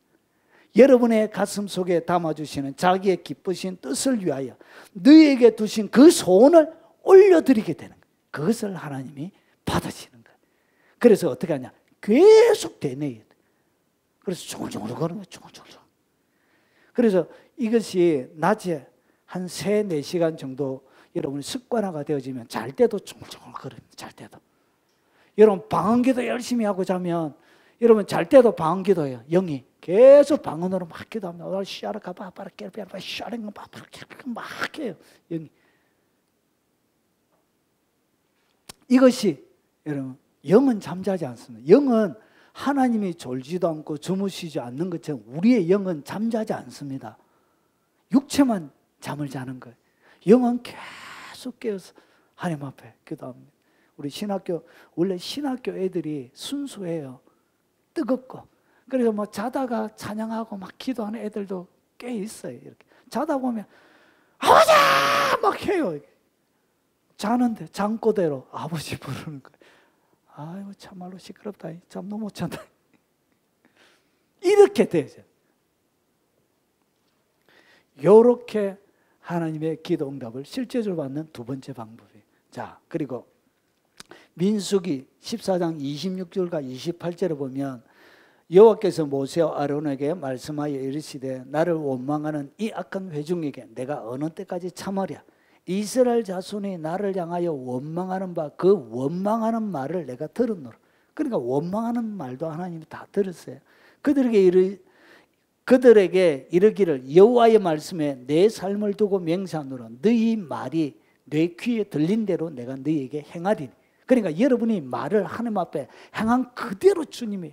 여러분의 가슴 속에 담아주시는 자기의 기쁘신 뜻을 위하여 너희에게 두신 그 소원을 올려드리게 되는 거예요. 그것을 하나님이 받으시는 거예요. 그래서 어떻게 하냐? 계속 되뇌어야 돼요. 그래서 조글조글 거리는 거예요. 조글조글. 그래서 이것이 낮에 한 3-4시간 정도 여러분이 습관화가 되어지면 잘 때도 조글조글 거립니다. 잘 때도. 여러분 방언기도 열심히 하고 자면 여러분 잘 때도 방언기도예요. 영이 계속 방언으로 막 기도합니다. 막 해요. 영이. 이것이 여러분 영은 잠자지 않습니다. 영은 하나님이 졸지도 않고 주무시지 않는 것처럼 우리의 영은 잠자지 않습니다. 육체만 잠을 자는 거예요. 영은 계속 깨어서 하나님 앞에 기도합니다. 우리 신학교, 원래 신학교 애들이 순수해요. 뜨겁고. 그래서 뭐 자다가 찬양하고 막 기도하는 애들도 꽤 있어요. 이렇게 자다 보면 아버지! 막 해요. 자는데 잠꼬대로 아버지 부르는 거예요. 아이고 참말로 시끄럽다. 잠도 못 잔다. 이렇게 되죠. 이렇게 하나님의 기도 응답을 실제적으로 받는 두 번째 방법이에요. 자, 그리고 민수기 14장 26절과 28절에 보면 여호와께서 모세와 아론에게 말씀하여 이르시되 나를 원망하는 이 악한 회중에게 내가 어느 때까지 참으랴. 이스라엘 자손이 나를 향하여 원망하는 바 그 원망하는 말을 내가 들었노라. 그러니까 원망하는 말도 하나님이 다 들었어요. 그들에게 이르기를 여호와의 말씀에 내 삶을 두고 맹세하노라. 너희 말이 내 귀에 들린 대로 내가 너희에게 행하리니. 그러니까 여러분이 말을 하나님 앞에 행한 그대로 주님이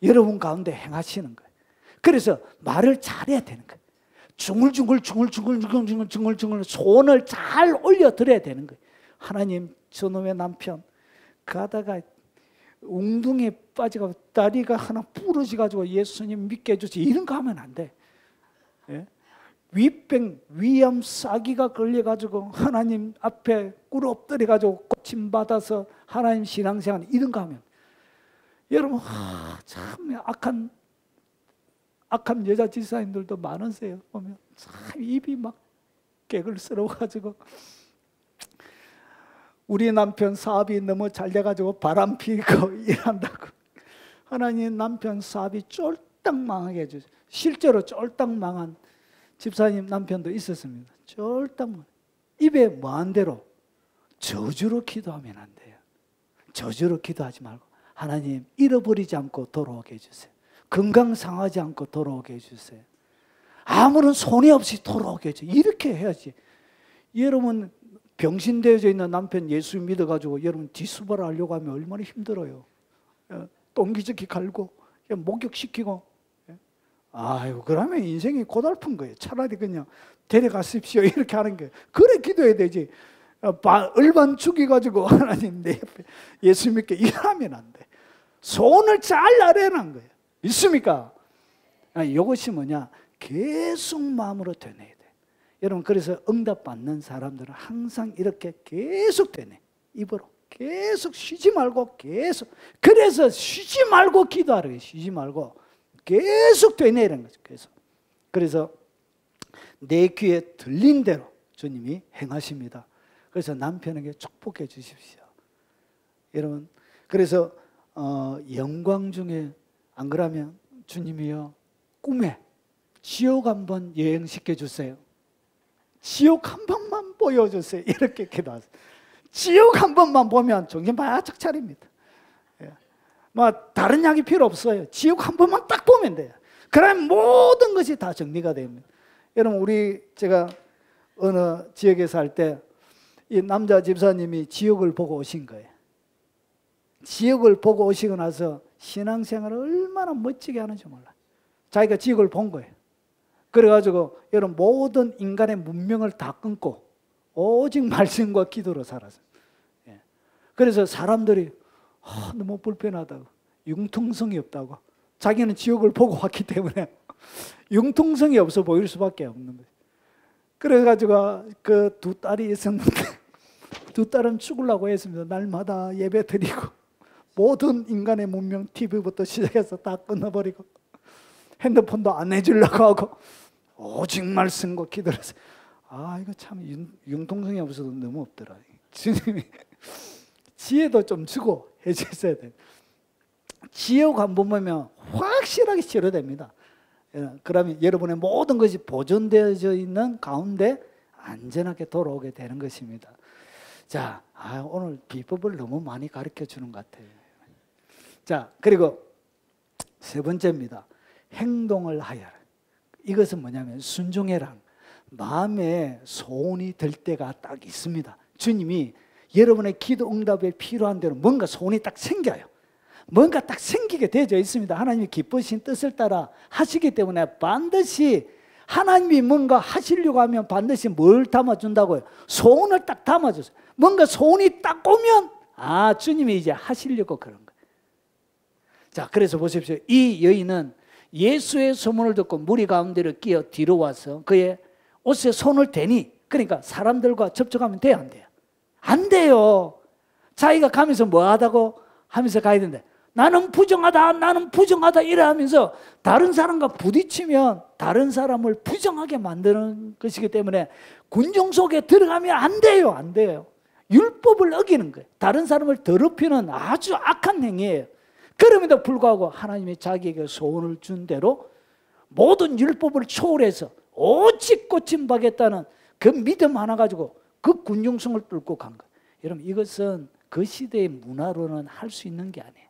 여러분 가운데 행하시는 거예요. 그래서 말을 잘해야 되는 거예요. 중얼중얼 소원을 잘 올려드려야 되는 거예요. 하나님, 저놈의 남편 가다가 웅둥이에 빠지고 다리가 하나 부러져가지고 예수님 믿게 해주지, 이런 거 하면 안 돼. 예? 위암 싸기가 걸려가지고 하나님 앞에 꿇어 엎드려가지고 고침받아서 하나님 신앙생활, 이런 거 하면 여러분 참 악한 여자 지사님들도 많으세요. 보면 참 입이 막 개걸스러워가지고 우리 남편 사업이 너무 잘 돼가지고 바람 피고 일한다고. 하나님 남편 사업이 쫄딱 망하게 해주세요. 실제로 쫄딱 망한 집사님 남편도 있었습니다. 쫄딱 망. 입에 뭐한 대로 저주로 기도하면 안 돼요. 저주로 기도하지 말고 하나님 잃어버리지 않고 돌아오게 해주세요. 건강 상하지 않고 돌아오게 해주세요. 아무런 손해 없이 돌아오게 해주세요. 이렇게 해야지. 여러분 병신되어져 있는 남편 예수 믿어가지고 여러분 뒷수발을 하려고 하면 얼마나 힘들어요. 똥기저귀 갈고 목욕시키고. 아이고, 그러면 인생이 고달픈 거예요. 차라리 그냥 데려가십시오 이렇게 하는 거예요. 그래 기도해야 되지. 얼반 죽여가지고 하나님 내 옆에 예수 믿게 일하면 안 돼. 손을 잘 아래란 거예요. 있습니까? 이것이 뭐냐? 계속 마음으로 되뇌야 돼. 여러분, 그래서 응답받는 사람들은 항상 이렇게 계속 되뇌. 입으로 계속 쉬지 말고 계속. 그래서 쉬지 말고 기도하라고 해요. 쉬지 말고 계속 되뇌라는 거죠. 그래서 내 귀에 들린 대로 주님이 행하십니다. 그래서 남편에게 축복해 주십시오. 여러분, 그래서 영광 중에 안 그러면 주님이요 꿈에 지옥 한번 여행시켜 주세요. 지옥 한 번만 보여주세요. 이렇게 기도하세요. 지옥 한 번만 보면 정신 바짝 차립니다. 다른 약이 필요 없어요. 지옥 한 번만 딱 보면 돼요. 그러면 모든 것이 다 정리가 됩니다. 여러분, 제가 어느 지역에 살 때 이 남자 집사님이 지옥을 보고 오신 거예요. 지옥을 보고 오시고 나서 신앙생활을 얼마나 멋지게 하는지 몰라요. 자기가 지옥을 본 거예요. 그래가지고 여러분 모든 인간의 문명을 다 끊고 오직 말씀과 기도로 살았어요. 그래서 사람들이 너무 불편하다고, 융통성이 없다고. 자기는 지옥을 보고 왔기 때문에 융통성이 없어 보일 수밖에 없는 거예요. 그래가지고 그 두 딸이 있었는데 두 딸은 죽으려고 했습니다. 날마다 예배 드리고 모든 인간의 문명 TV부터 시작해서 다 끊어버리고 핸드폰도 안 해주려고 하고 오직 말씀과 기도를 해서 이거 참 융통성이 없어도 너무 없더라. 주님이 지혜도 좀 주고 해주셔야 돼요. 지옥 한 번 보면 확실하게 치료됩니다. 그러면 여러분의 모든 것이 보존되어져 있는 가운데 안전하게 돌아오게 되는 것입니다. 자, 오늘 비법을 너무 많이 가르쳐 주는 것 같아요. 자, 그리고 세 번째입니다. 행동을 하여라. 이것은 뭐냐면 순종해라. 마음에 소원이 들 때가 딱 있습니다. 주님이 여러분의 기도 응답에 필요한 대로 뭔가 소원이 딱 생겨요. 뭔가 딱 생기게 되어져 있습니다. 하나님이 기쁘신 뜻을 따라 하시기 때문에 반드시 하나님이 뭔가 하시려고 하면 반드시 뭘 담아준다고요? 소원을 딱 담아주세요. 뭔가 소원이 딱 오면 주님이 이제 하시려고 그런 거예요. 자, 그래서 보십시오. 이 여인은 예수의 소문을 듣고 무리 가운데로 끼어 뒤로 와서 그의 옷에 손을 대니, 그러니까 사람들과 접촉하면 돼요, 안 돼요? 안 돼요. 자기가 가면서 뭐 하다고 하면서 가야 되는데 나는 부정하다 이래 하면서 다른 사람과 부딪히면 다른 사람을 부정하게 만드는 것이기 때문에 군중 속에 들어가면 안 돼요. 안 돼요. 율법을 어기는 거예요. 다른 사람을 더럽히는 아주 악한 행위예요. 그럼에도 불구하고 하나님이 자기에게 소원을 준 대로 모든 율법을 초월해서 오직 고침받겠다는 그 믿음 하나 가지고 그 군중성을 뚫고 간 거예요. 여러분, 이것은 그 시대의 문화로는 할 수 있는 게 아니에요.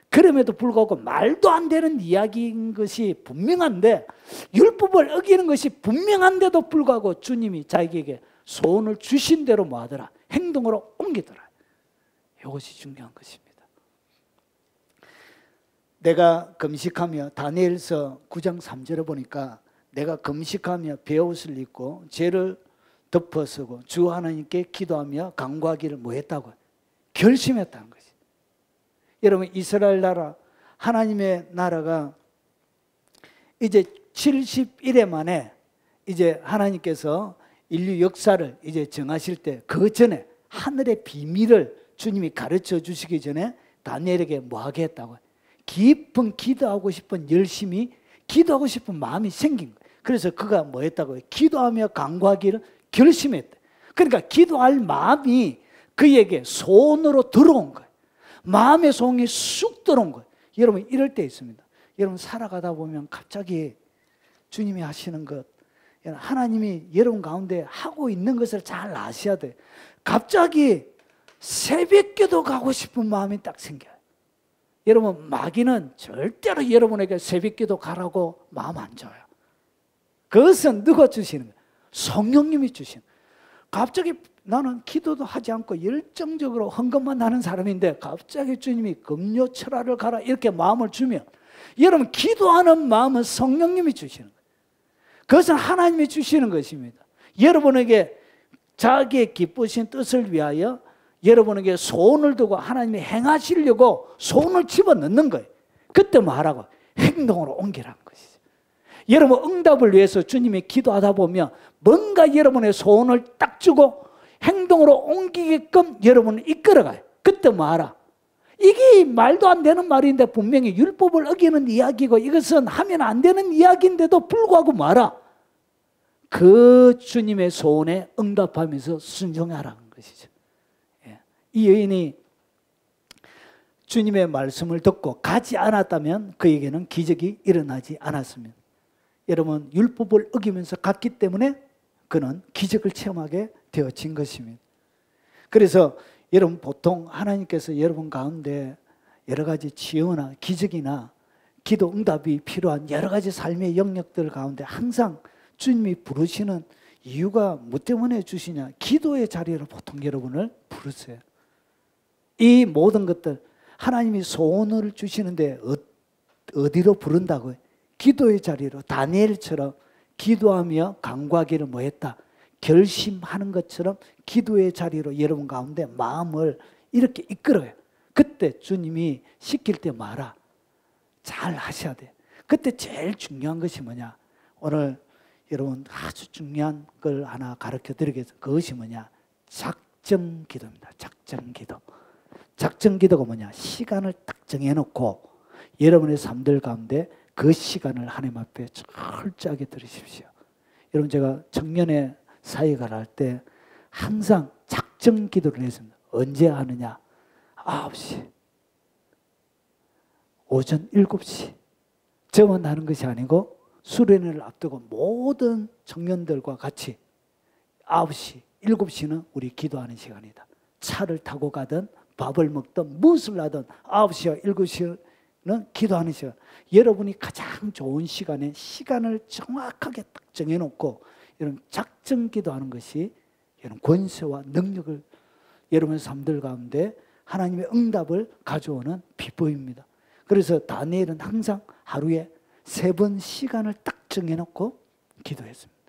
그럼에도 불구하고 말도 안 되는 이야기인 것이 분명한데, 율법을 어기는 것이 분명한데도 불구하고 주님이 자기에게 소원을 주신 대로 뭐 하더라? 행동으로 옮기더라. 이것이 중요한 것입니다. 내가 금식하며 다니엘서 9장 3절에 보니까 내가 금식하며 베옷을 입고 죄를 덮어쓰고 주 하나님께 기도하며 간구하기를 뭐 했다고요? 결심했다는 것이. 여러분, 이스라엘 나라, 하나님의 나라가 이제 70일에 만에 이제 하나님께서 인류 역사를 이제 정하실 때, 그 전에 하늘의 비밀을 주님이 가르쳐 주시기 전에 다니엘에게 뭐 하게 했다고요? 깊은 기도하고 싶은 열심히 기도하고 싶은 마음이 생긴 거예요. 그래서 그가 뭐 했다고요? 기도하며 간구하기를 결심했대. 그러니까 기도할 마음이 그에게 소원으로 들어온 거예요. 마음의 소원이 쑥 들어온 거예요. 여러분, 이럴 때 있습니다. 여러분, 살아가다 보면 갑자기 주님이 하시는 것, 하나님이 여러분 가운데 하고 있는 것을 잘 아셔야 돼요. 갑자기 새벽기도 가고 싶은 마음이 딱 생겨요. 여러분, 마귀는 절대로 여러분에게 새벽기도 가라고 마음 안 줘요. 그것은 누가 주시는 거예요? 성령님이 주시는 거예요. 갑자기 나는 기도도 하지 않고 열정적으로 헌금만 하는 사람인데 갑자기 주님이 금요 철화를 가라 이렇게 마음을 주면, 여러분, 기도하는 마음은 성령님이 주시는 거예요. 그것은 하나님이 주시는 것입니다. 여러분에게 자기의 기쁘신 뜻을 위하여 여러분에게 소원을 두고 하나님이 행하시려고 소원을 집어넣는 거예요. 그때 뭐 하라고? 행동으로 옮기라는 것이죠. 여러분, 응답을 위해서 주님이 기도하다 보면 뭔가 여러분의 소원을 딱 주고 행동으로 옮기게끔 여러분을 이끌어가요. 그때 뭐 하라? 이게 말도 안 되는 말인데 분명히 율법을 어기는 이야기고 이것은 하면 안 되는 이야기인데도 불구하고 뭐 하라? 그 주님의 소원에 응답하면서 순종하라는 것이죠. 이 여인이 주님의 말씀을 듣고 가지 않았다면 그에게는 기적이 일어나지 않았습니다. 여러분, 율법을 어기면서 갔기 때문에 그는 기적을 체험하게 되어진 것입니다. 그래서 여러분, 보통 하나님께서 여러분 가운데 여러 가지 치유나 기적이나 기도 응답이 필요한 여러 가지 삶의 영역들 가운데 항상 주님이 부르시는 이유가 뭐 때문에 주시냐? 기도의 자리로 보통 여러분을 부르세요. 이 모든 것들 하나님이 소원을 주시는데 어디로 부른다고요? 기도의 자리로. 다니엘처럼 기도하며 간구하기를 뭐 했다? 결심하는 것처럼 기도의 자리로 여러분 가운데 마음을 이렇게 이끌어요. 그때 주님이 시킬 때 말아. 잘 하셔야 돼요. 그때 제일 중요한 것이 뭐냐? 오늘 여러분 아주 중요한 걸 하나 가르쳐 드리겠습니다. 그것이 뭐냐? 작정 기도입니다. 작정 기도. 작정 기도가 뭐냐? 시간을 딱 정해놓고 여러분의 삶들 가운데 그 시간을 하나님 앞에 철저하게 들으십시오. 여러분, 제가 청년의 사역을 할 때 항상 작정 기도를 했습니다. 언제 하느냐? 9시, 오전 7시. 저만 하는 것이 아니고 수련회를 앞두고 모든 청년들과 같이 9시, 7시는 우리 기도하는 시간이다. 차를 타고 가든 밥을 먹든 무엇을 하든 9시와 7시는 기도하는 시간. 여러분이 가장 좋은 시간에 시간을 정확하게 딱 정해놓고 이런 작정 기도하는 것이 이런 권세와 능력을 여러분의 삶들 가운데 하나님의 응답을 가져오는 비법입니다. 그래서 다니엘은 항상 하루에 3번 시간을 딱 정해놓고 기도했습니다.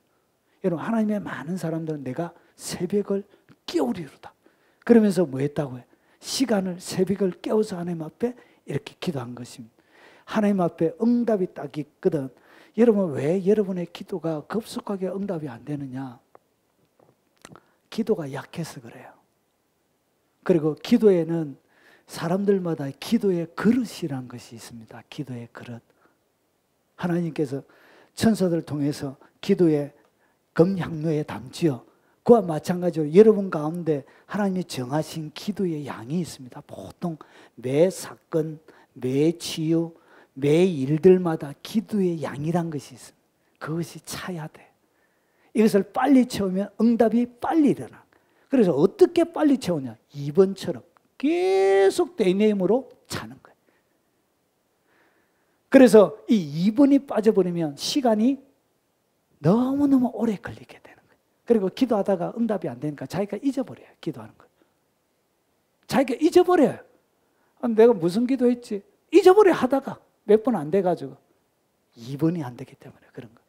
여러분, 하나님의 많은 사람들은 내가 새벽을 깨우리로다. 그러면서 뭐 했다고요? 시간을 새벽을 깨워서 하나님 앞에 이렇게 기도한 것입니다. 하나님 앞에 응답이 딱 있거든. 여러분, 왜 여러분의 기도가 급속하게 응답이 안 되느냐? 기도가 약해서 그래요. 그리고 기도에는 사람들마다 기도의 그릇이란 것이 있습니다. 기도의 그릇. 하나님께서 천사들을 통해서 기도의 금향로에 담지어 그와 마찬가지로 여러분 가운데 하나님이 정하신 기도의 양이 있습니다. 보통 매 사건, 매 치유, 매 일들마다 기도의 양이란 것이 있습니다. 그것이 차야 돼. 이것을 빨리 채우면 응답이 빨리 일어나. 그래서 어떻게 빨리 채우냐? 2번처럼 계속 대내음으로 차는 거예요. 그래서 이 2번이 빠져버리면 시간이 너무너무 오래 걸리게 되는 거예요. 그리고 기도하다가 응답이 안 되니까 자기가 잊어버려요. 기도하는 걸. 자기가 잊어버려요. 내가 무슨 기도했지? 잊어버려 하다가 몇 번 안 돼가지고 2번이 안 되기 때문에 그런 거예요.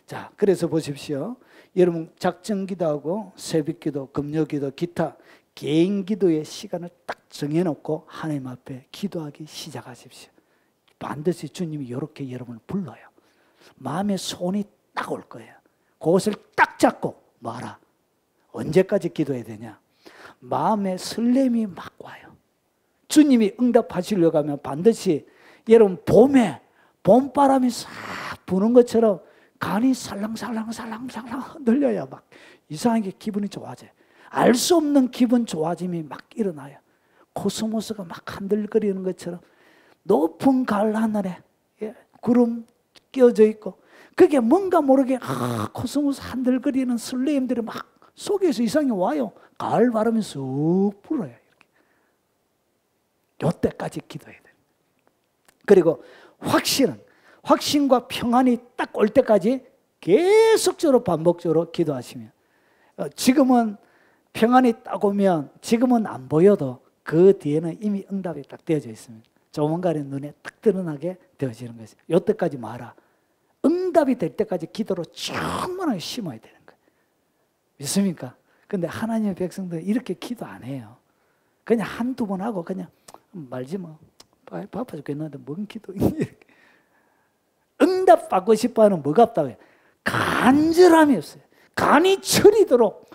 자, 그래서 보십시오. 여러분 작정 기도하고 새벽 기도, 금요 기도, 기타 개인 기도의 시간을 딱 정해놓고 하나님 앞에 기도하기 시작하십시오. 반드시 주님이 이렇게 여러분을 불러요. 마음의 소원이 딱 올 거예요. 그것을 딱 잡고 말아. 언제까지 기도해야 되냐? 마음의 설렘이 막 와요. 주님이 응답하시려고 하면 반드시 여러분 봄에 봄바람이 싹 부는 것처럼 간이 살랑살랑살랑살랑 흔들려야 막 이상하게 기분이 좋아져요. 알 수 없는 기분 좋아짐이 막 일어나요. 코스모스가 막 흔들거리는 것처럼 높은 가을 하늘에 구름 끼어져 있고 그게 뭔가 모르게 코스모스 흔들거리는 설레임들이 막 속에서 이상이 와요. 가을 바람이 쑥 불어요. 이렇게. 요때까지 기도해야 돼요. 그리고 확신과 평안이 딱 올 때까지 계속적으로 반복적으로 기도하시면 지금은 평안이 딱 오면 지금은 안 보여도 그 뒤에는 이미 응답이 딱 되어져 있습니다. 조만간에 눈에 딱 드러나게 되어지는 것이죠. 요때까지 말아. 응답이 될 때까지 기도로 충분하게 심어야 되는 거예요. 믿습니까? 근데 하나님의 백성들은 이렇게 기도 안 해요. 그냥 한두 번 하고 그냥 말지 뭐. 바빠 죽겠는데 뭔 기도 이렇게. 응답 받고 싶어하는 뭐가 없다고 해요? 간절함이 없어요. 간이 저리도록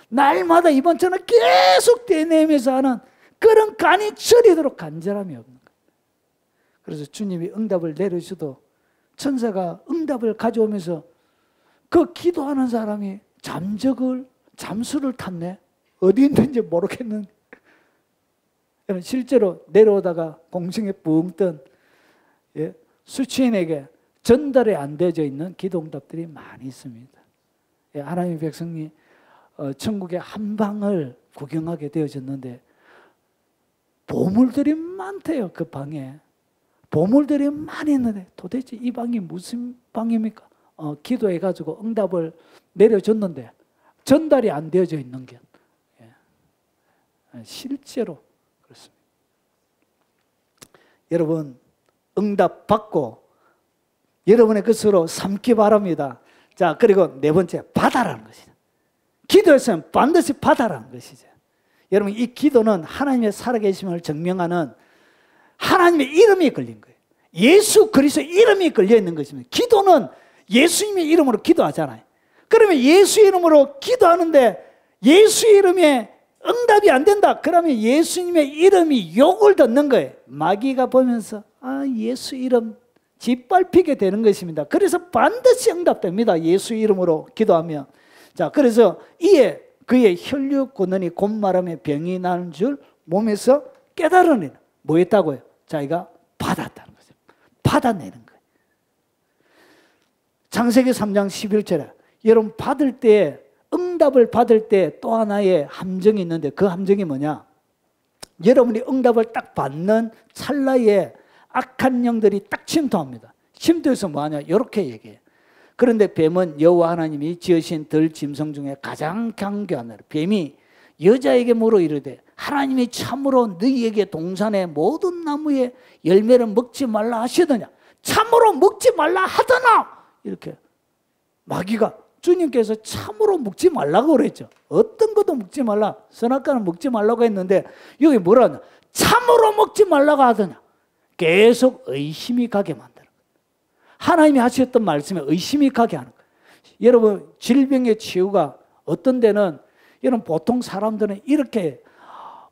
날마다 이번처럼 계속 되뇌면서 하는 그런 간이 저리도록 간절함이 없는 거예요. 그래서 주님이 응답을 내려주도 천사가 응답을 가져오면서 그 기도하는 사람이 잠수를 탔네. 어디 있는지 모르겠는데 실제로 내려오다가 공중에 붕 뜬 수취인에게 전달이 안 되어져 있는 기도응답들이 많이 있습니다. 하나님의 백성이 천국의 한 방을 구경하게 되어졌는데 보물들이 많대요. 그 방에 보물들이 많이 있는데 도대체 이 방이 무슨 방입니까? 기도해가지고 응답을 내려줬는데 전달이 안 되어져 있는 게 실제로 그렇습니다. 여러분 응답 받고 여러분의 것으로 삼기 바랍니다. 자, 그리고 네 번째 받아라는 것이죠. 기도했으면 반드시 받아라는 것이죠. 여러분 이 기도는 하나님의 살아계심을 증명하는 하나님의 이름이 걸린 거예요. 예수 그리스도 이름이 걸려 있는 것입니다. 기도는 예수님의 이름으로 기도하잖아요. 그러면 예수 이름으로 기도하는데 예수 이름에 응답이 안 된다. 그러면 예수님의 이름이 욕을 듣는 거예요. 마귀가 보면서 예수 이름 짓밟히게 되는 것입니다. 그래서 반드시 응답됩니다. 예수 이름으로 기도하면. 자, 그래서 이에 그의 혈류 고는이 곧 말하며 병이 나는 줄 몸에서 깨달으니 뭐 했다고요? 자기가 받았다는 거죠. 받아내는 거예요. 창세기 3장 11절에 여러분 받을 때 응답을 받을 때 또 하나의 함정이 있는데 그 함정이 뭐냐? 여러분이 응답을 딱 받는 찰나에 악한 영들이 딱 침투합니다. 침투해서 뭐하냐? 이렇게 얘기해요. 그런데 뱀은 여호와 하나님이 지으신 들 짐승 중에 가장 강교하노라. 뱀이 여자에게 물어 이르되 하나님이 참으로 너희에게 동산의 모든 나무의 열매를 먹지 말라 하시더냐? 참으로 먹지 말라 하더나? 이렇게 마귀가 주님께서 참으로 먹지 말라고 그랬죠. 어떤 것도 먹지 말라. 선악과는 먹지 말라고 했는데 여기 뭐라 하냐? 참으로 먹지 말라고 하더냐? 계속 의심이 가게 만드는 거예요. 하나님이 하셨던 말씀에 의심이 가게 하는 거예요. 여러분 질병의 치유가 어떤 데는 여러분 보통 사람들은 이렇게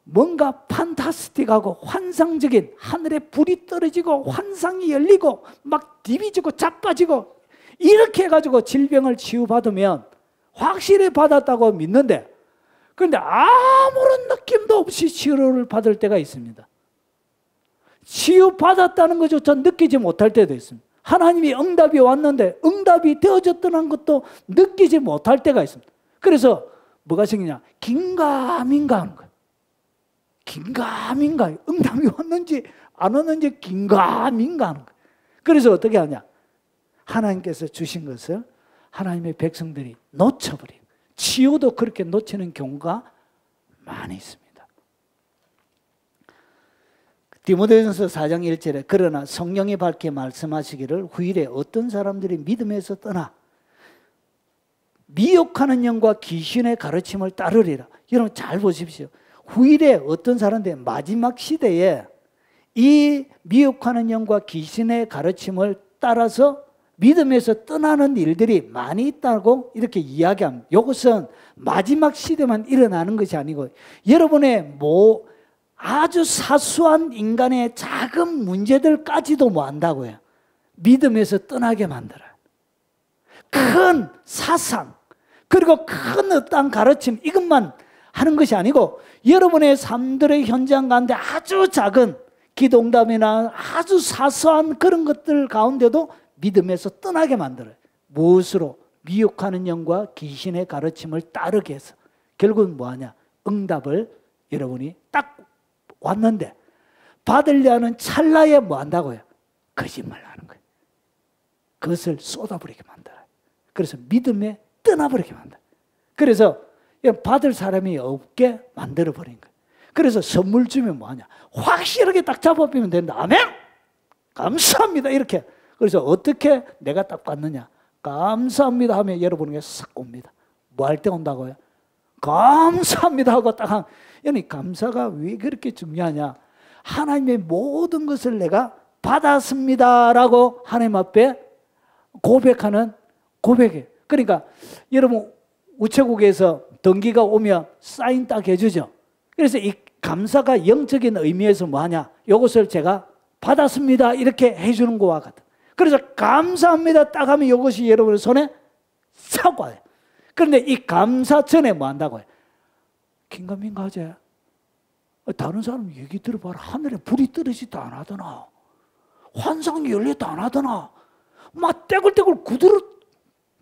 뭔가 판타스틱하고 환상적인 하늘에 불이 떨어지고 환상이 열리고 막 디비지고 자빠지고 이렇게 해가지고 질병을 치유받으면 확실히 받았다고 믿는데 그런데 아무런 느낌도 없이 치료를 받을 때가 있습니다. 치유받았다는 것조차 느끼지 못할 때도 있습니다. 하나님이 응답이 왔는데 응답이 되어졌다는 것도 느끼지 못할 때가 있습니다. 그래서 뭐가 생기냐? 긴가민가한 거예요. 긴가민가, 응답이 왔는지 안 왔는지 긴가민가 하는 거예요. 그래서 어떻게 하냐? 하나님께서 주신 것을 하나님의 백성들이 놓쳐버린, 치유도 그렇게 놓치는 경우가 많이 있습니다. 디모데전서 4장 1절에 그러나 성령이 밝게 말씀하시기를 후일에 어떤 사람들이 믿음에서 떠나 미혹하는 영과 귀신의 가르침을 따르리라. 여러분 잘 보십시오. 후일에 어떤 사람들이 마지막 시대에 이 미혹하는 영과 귀신의 가르침을 따라서 믿음에서 떠나는 일들이 많이 있다고 이렇게 이야기합니다. 이것은 마지막 시대만 일어나는 것이 아니고 여러분의 아주 사소한 인간의 작은 문제들까지도 뭐 한다고요? 믿음에서 떠나게 만들어요. 큰 사상, 그리고 큰 어떤 가르침, 이것만 하는 것이 아니고 여러분의 삶들의 현장 가운데 아주 작은 기도응답이나 아주 사소한 그런 것들 가운데도 믿음에서 떠나게 만들어요. 무엇으로? 미혹하는 영과 귀신의 가르침을 따르게 해서 결국은 뭐하냐? 응답을 여러분이 딱 왔는데 받으려 하는 찰나에 뭐 한다고요? 거짓말을 하는 거예요. 그것을 쏟아버리게 만들어요. 그래서 믿음에 떠나버리게 만들어요. 그래서 받을 사람이 없게 만들어버린 거예요. 그래서 선물 주면 뭐하냐? 확실하게 딱 잡아보면 된다. 아멘! 감사합니다. 이렇게. 그래서 어떻게 내가 딱 받느냐? 감사합니다 하면 여러분에게 싹 옵니다. 뭐 할 때 온다고요? 감사합니다 하고 딱 한. 여러분 감사가 왜 그렇게 중요하냐? 하나님의 모든 것을 내가 받았습니다라고 하나님 앞에 고백하는 고백이에요. 그러니까 여러분 우체국에서 등기가 오면 사인 딱 해주죠. 그래서 이 감사가 영적인 의미에서 뭐하냐? 이것을 제가 받았습니다 이렇게 해주는 것과 같아. 그래서 감사합니다 딱 하면 이것이 여러분의 손에 싹 와요. 그런데 이 감사 전에 뭐 한다고요? 긴가민가 하지? 다른 사람 얘기 들어봐라. 하늘에 불이 떨어지도 안 하더나. 환상이 열렸도 안 하더나. 막 떼굴떼굴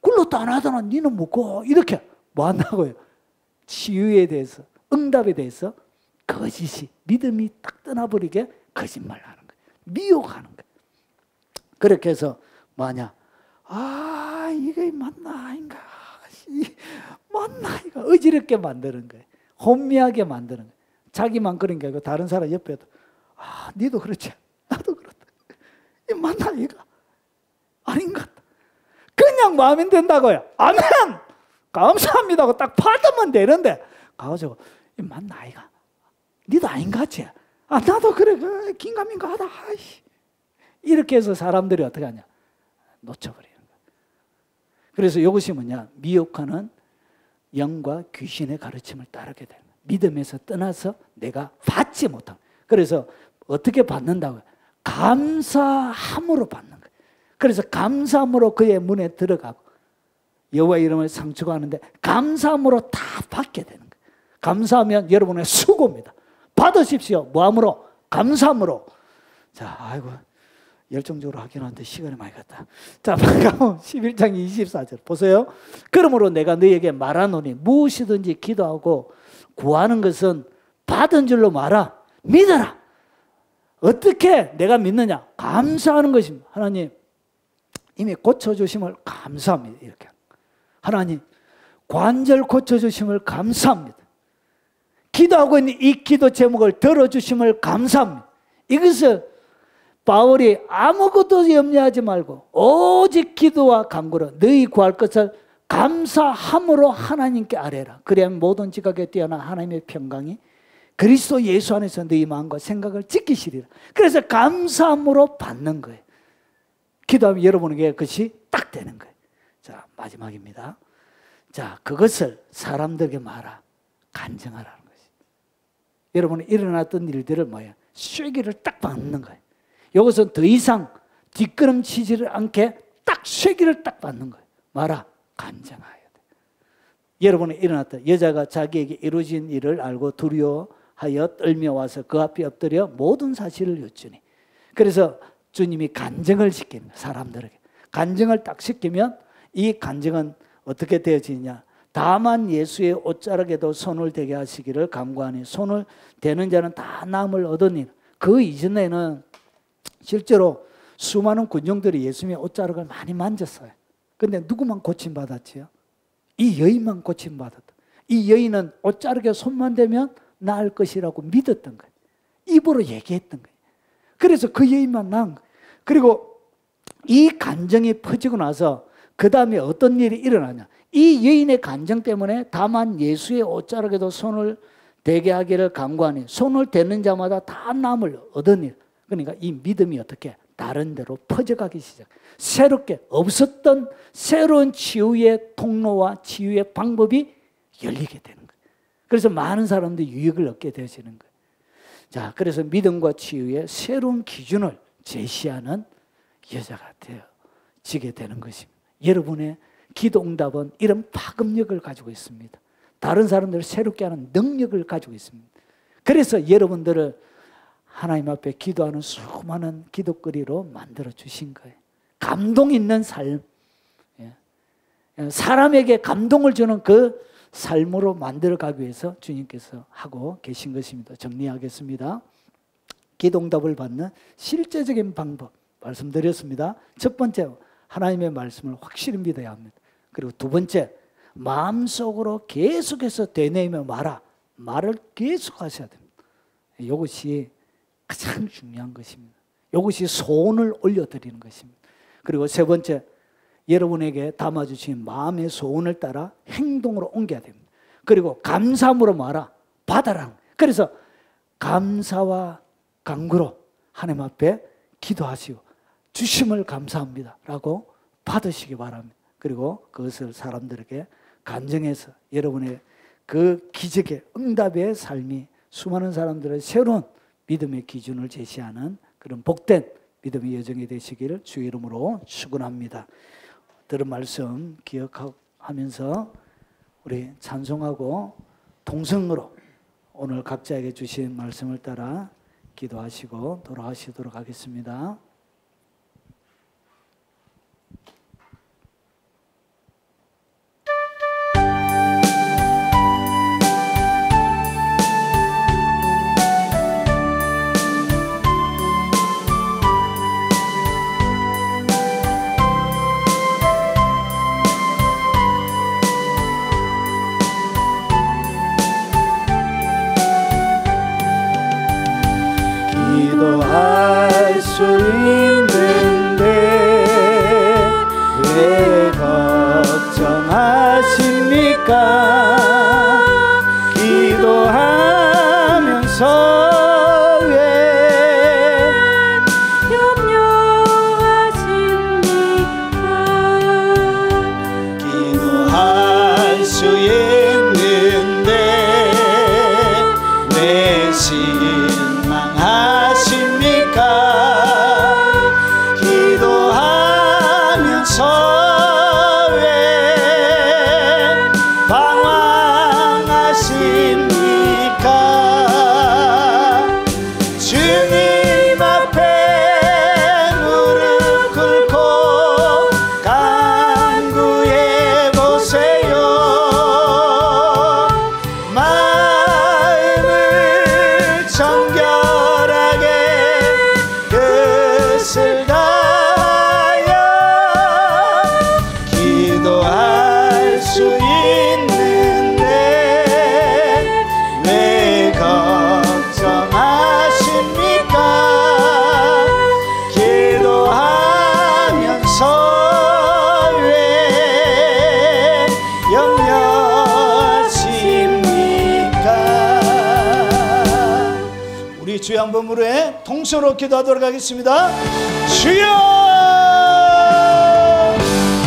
굴렀도 안 하더나. 니는 뭐고? 이렇게 뭐 한다고요? 치유에 대해서, 응답에 대해서 거짓이, 믿음이 딱 떠나버리게 거짓말을 하는 거예요. 미혹하는 거예요. 그렇게 해서 뭐하냐? 아, 이게 맞나 아닌가? 맞나 이거 어지럽게 만드는 거예요. 혼미하게 만드는 거예요. 자기만 그런 게 아니고 다른 사람 옆에도 아, 니도 그렇지, 나도 그렇다. 이 맞나 이거 아닌 것 같다. 그냥 마음에 든다고요. 아멘, 감사합니다 하고 딱 받으면 되는데 가가지고 이 맞나 이거 니도 아닌 것 같지? 아, 나도 그래 긴가민가 하다. 아이씨. 이렇게 해서 사람들이 어떻게 하냐? 놓쳐버리는 거예요. 그래서 이것이 뭐냐? 미혹하는 영과 귀신의 가르침을 따르게 되는 거예요. 믿음에서 떠나서 내가 받지 못하고. 그래서 어떻게 받는다고요? 감사함으로 받는 거예요. 그래서 감사함으로 그의 문에 들어가고 여호와의 이름을 상축하는데 감사함으로 다 받게 되는 거예요. 감사하면 여러분의 수고입니다. 받으십시오. 뭐함으로? 감사함으로. 자, 아이고 열정적으로 하긴 하는데 시간이 많이 갔다. 자, 마가복음 11장 24절 보세요. 그러므로 내가 너에게 말하노니 무엇이든지 기도하고 구하는 것은 받은 줄로 말아. 믿어라. 어떻게 내가 믿느냐? 감사하는 것입니다. 하나님 이미 고쳐주심을 감사합니다. 이렇게. 하나님 관절 고쳐주심을 감사합니다. 기도하고 있는 이 기도 제목을 들어주심을 감사합니다. 이것을 바울이 아무것도 염려하지 말고 오직 기도와 간구로 너희 구할 것을 감사함으로 하나님께 아뢰라. 그래야 모든 지각에 뛰어난 하나님의 평강이 그리스도 예수 안에서 너희 마음과 생각을 지키시리라. 그래서 감사함으로 받는 거예요. 기도하면 여러분에게 그것이 딱 되는 거예요. 자, 마지막입니다. 자, 그것을 사람들에게 말하. 간증하라는 것이. 여러분이 일어났던 일들을 뭐예요? 쐐기를 딱 받는 거예요. 이것은 더 이상 뒷걸음치지를 않게 딱 쐐기를 딱 받는 거예요. 말아, 간증하여야 돼. 여러분이 일어났다. 여자가 자기에게 이루어진 일을 알고 두려워하여 떨며 와서 그 앞에 엎드려 모든 사실을 여쭈니. 그래서 주님이 간증을 시킵니다. 사람들에게. 간증을 딱 시키면 이 간증은 어떻게 되어지느냐. 다만 예수의 옷자락에도 손을 대게 하시기를 간구하니 손을 대는 자는 다 나음을 얻으니. 그 이전에는 실제로 수많은 군중들이 예수님의 옷자락을 많이 만졌어요. 근데 누구만 고침받았지요? 이 여인만 고침받았다. 이 여인은 옷자락에 손만 대면 나을 것이라고 믿었던 거예요. 입으로 얘기했던 거예요. 그래서 그 여인만 나은 거예요. 그리고 이 간증이 퍼지고 나서 그 다음에 어떤 일이 일어나냐. 이 여인의 간증 때문에 다만 예수의 옷자락에도 손을 대게 하기를 간구하니 손을 대는 자마다 다 나음을 얻으니. 그러니까 이 믿음이 어떻게 다른 데로 퍼져가기 시작. 새롭게 없었던 새로운 치유의 통로와 치유의 방법이 열리게 되는 거예요. 그래서 많은 사람들이 유익을 얻게 되시는 거예요. 자, 그래서 믿음과 치유의 새로운 기준을 제시하는 여자가 되어지게 되는 것입니다. 여러분의 기도 응답은 이런 파급력을 가지고 있습니다. 다른 사람들을 새롭게 하는 능력을 가지고 있습니다. 그래서 여러분들을 하나님 앞에 기도하는 수많은 기도거리로 만들어 주신 거예요. 감동 있는 삶, 사람에게 감동을 주는 그 삶으로 만들어가기 위해서 주님께서 하고 계신 것입니다. 정리하겠습니다. 기도 응답을 받는 실제적인 방법 말씀드렸습니다. 첫 번째, 하나님의 말씀을 확실히 믿어야 합니다. 그리고 두 번째, 마음속으로 계속해서 되뇌이며 말을 계속 하셔야 됩니다. 이것이 가장 중요한 것입니다. 이것이 소원을 올려드리는 것입니다. 그리고 세 번째, 여러분에게 담아주신 마음의 소원을 따라 행동으로 옮겨야 됩니다. 그리고 감사함으로 받아라. 그래서 감사와 간구로 하나님 앞에 기도하시고 주심을 감사합니다 라고 받으시기 바랍니다. 그리고 그것을 사람들에게 간증해서 여러분의 그 기적의 응답의 삶이 수많은 사람들의 새로운 믿음의 기준을 제시하는 그런 복된 믿음의 여정이 되시기를 주의 이름으로 축원합니다. 들은 말씀 기억하면서 우리 찬송하고 동성으로 오늘 각자에게 주신 말씀을 따라 기도하시고 돌아가시도록 하겠습니다. 기도할 수 있는데 왜 걱정하십니까? 기도하면서 왜 염려하십니까? 기도할 수 있는데 왜 기도하면서 왜 방황하십니까? 주님 앞에 무릎 꿇고 간구해 보세요. 마음을 정결하게 뜻을 다하여 기도할 수 있는데 왜 걱정하십니까? 기도하면서 왜 염려하십니까? 우리 주여 한번 무료에 통서로 기도하도록 하겠습니다. 주여,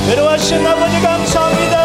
괴로워하신 아버지 감사합니다.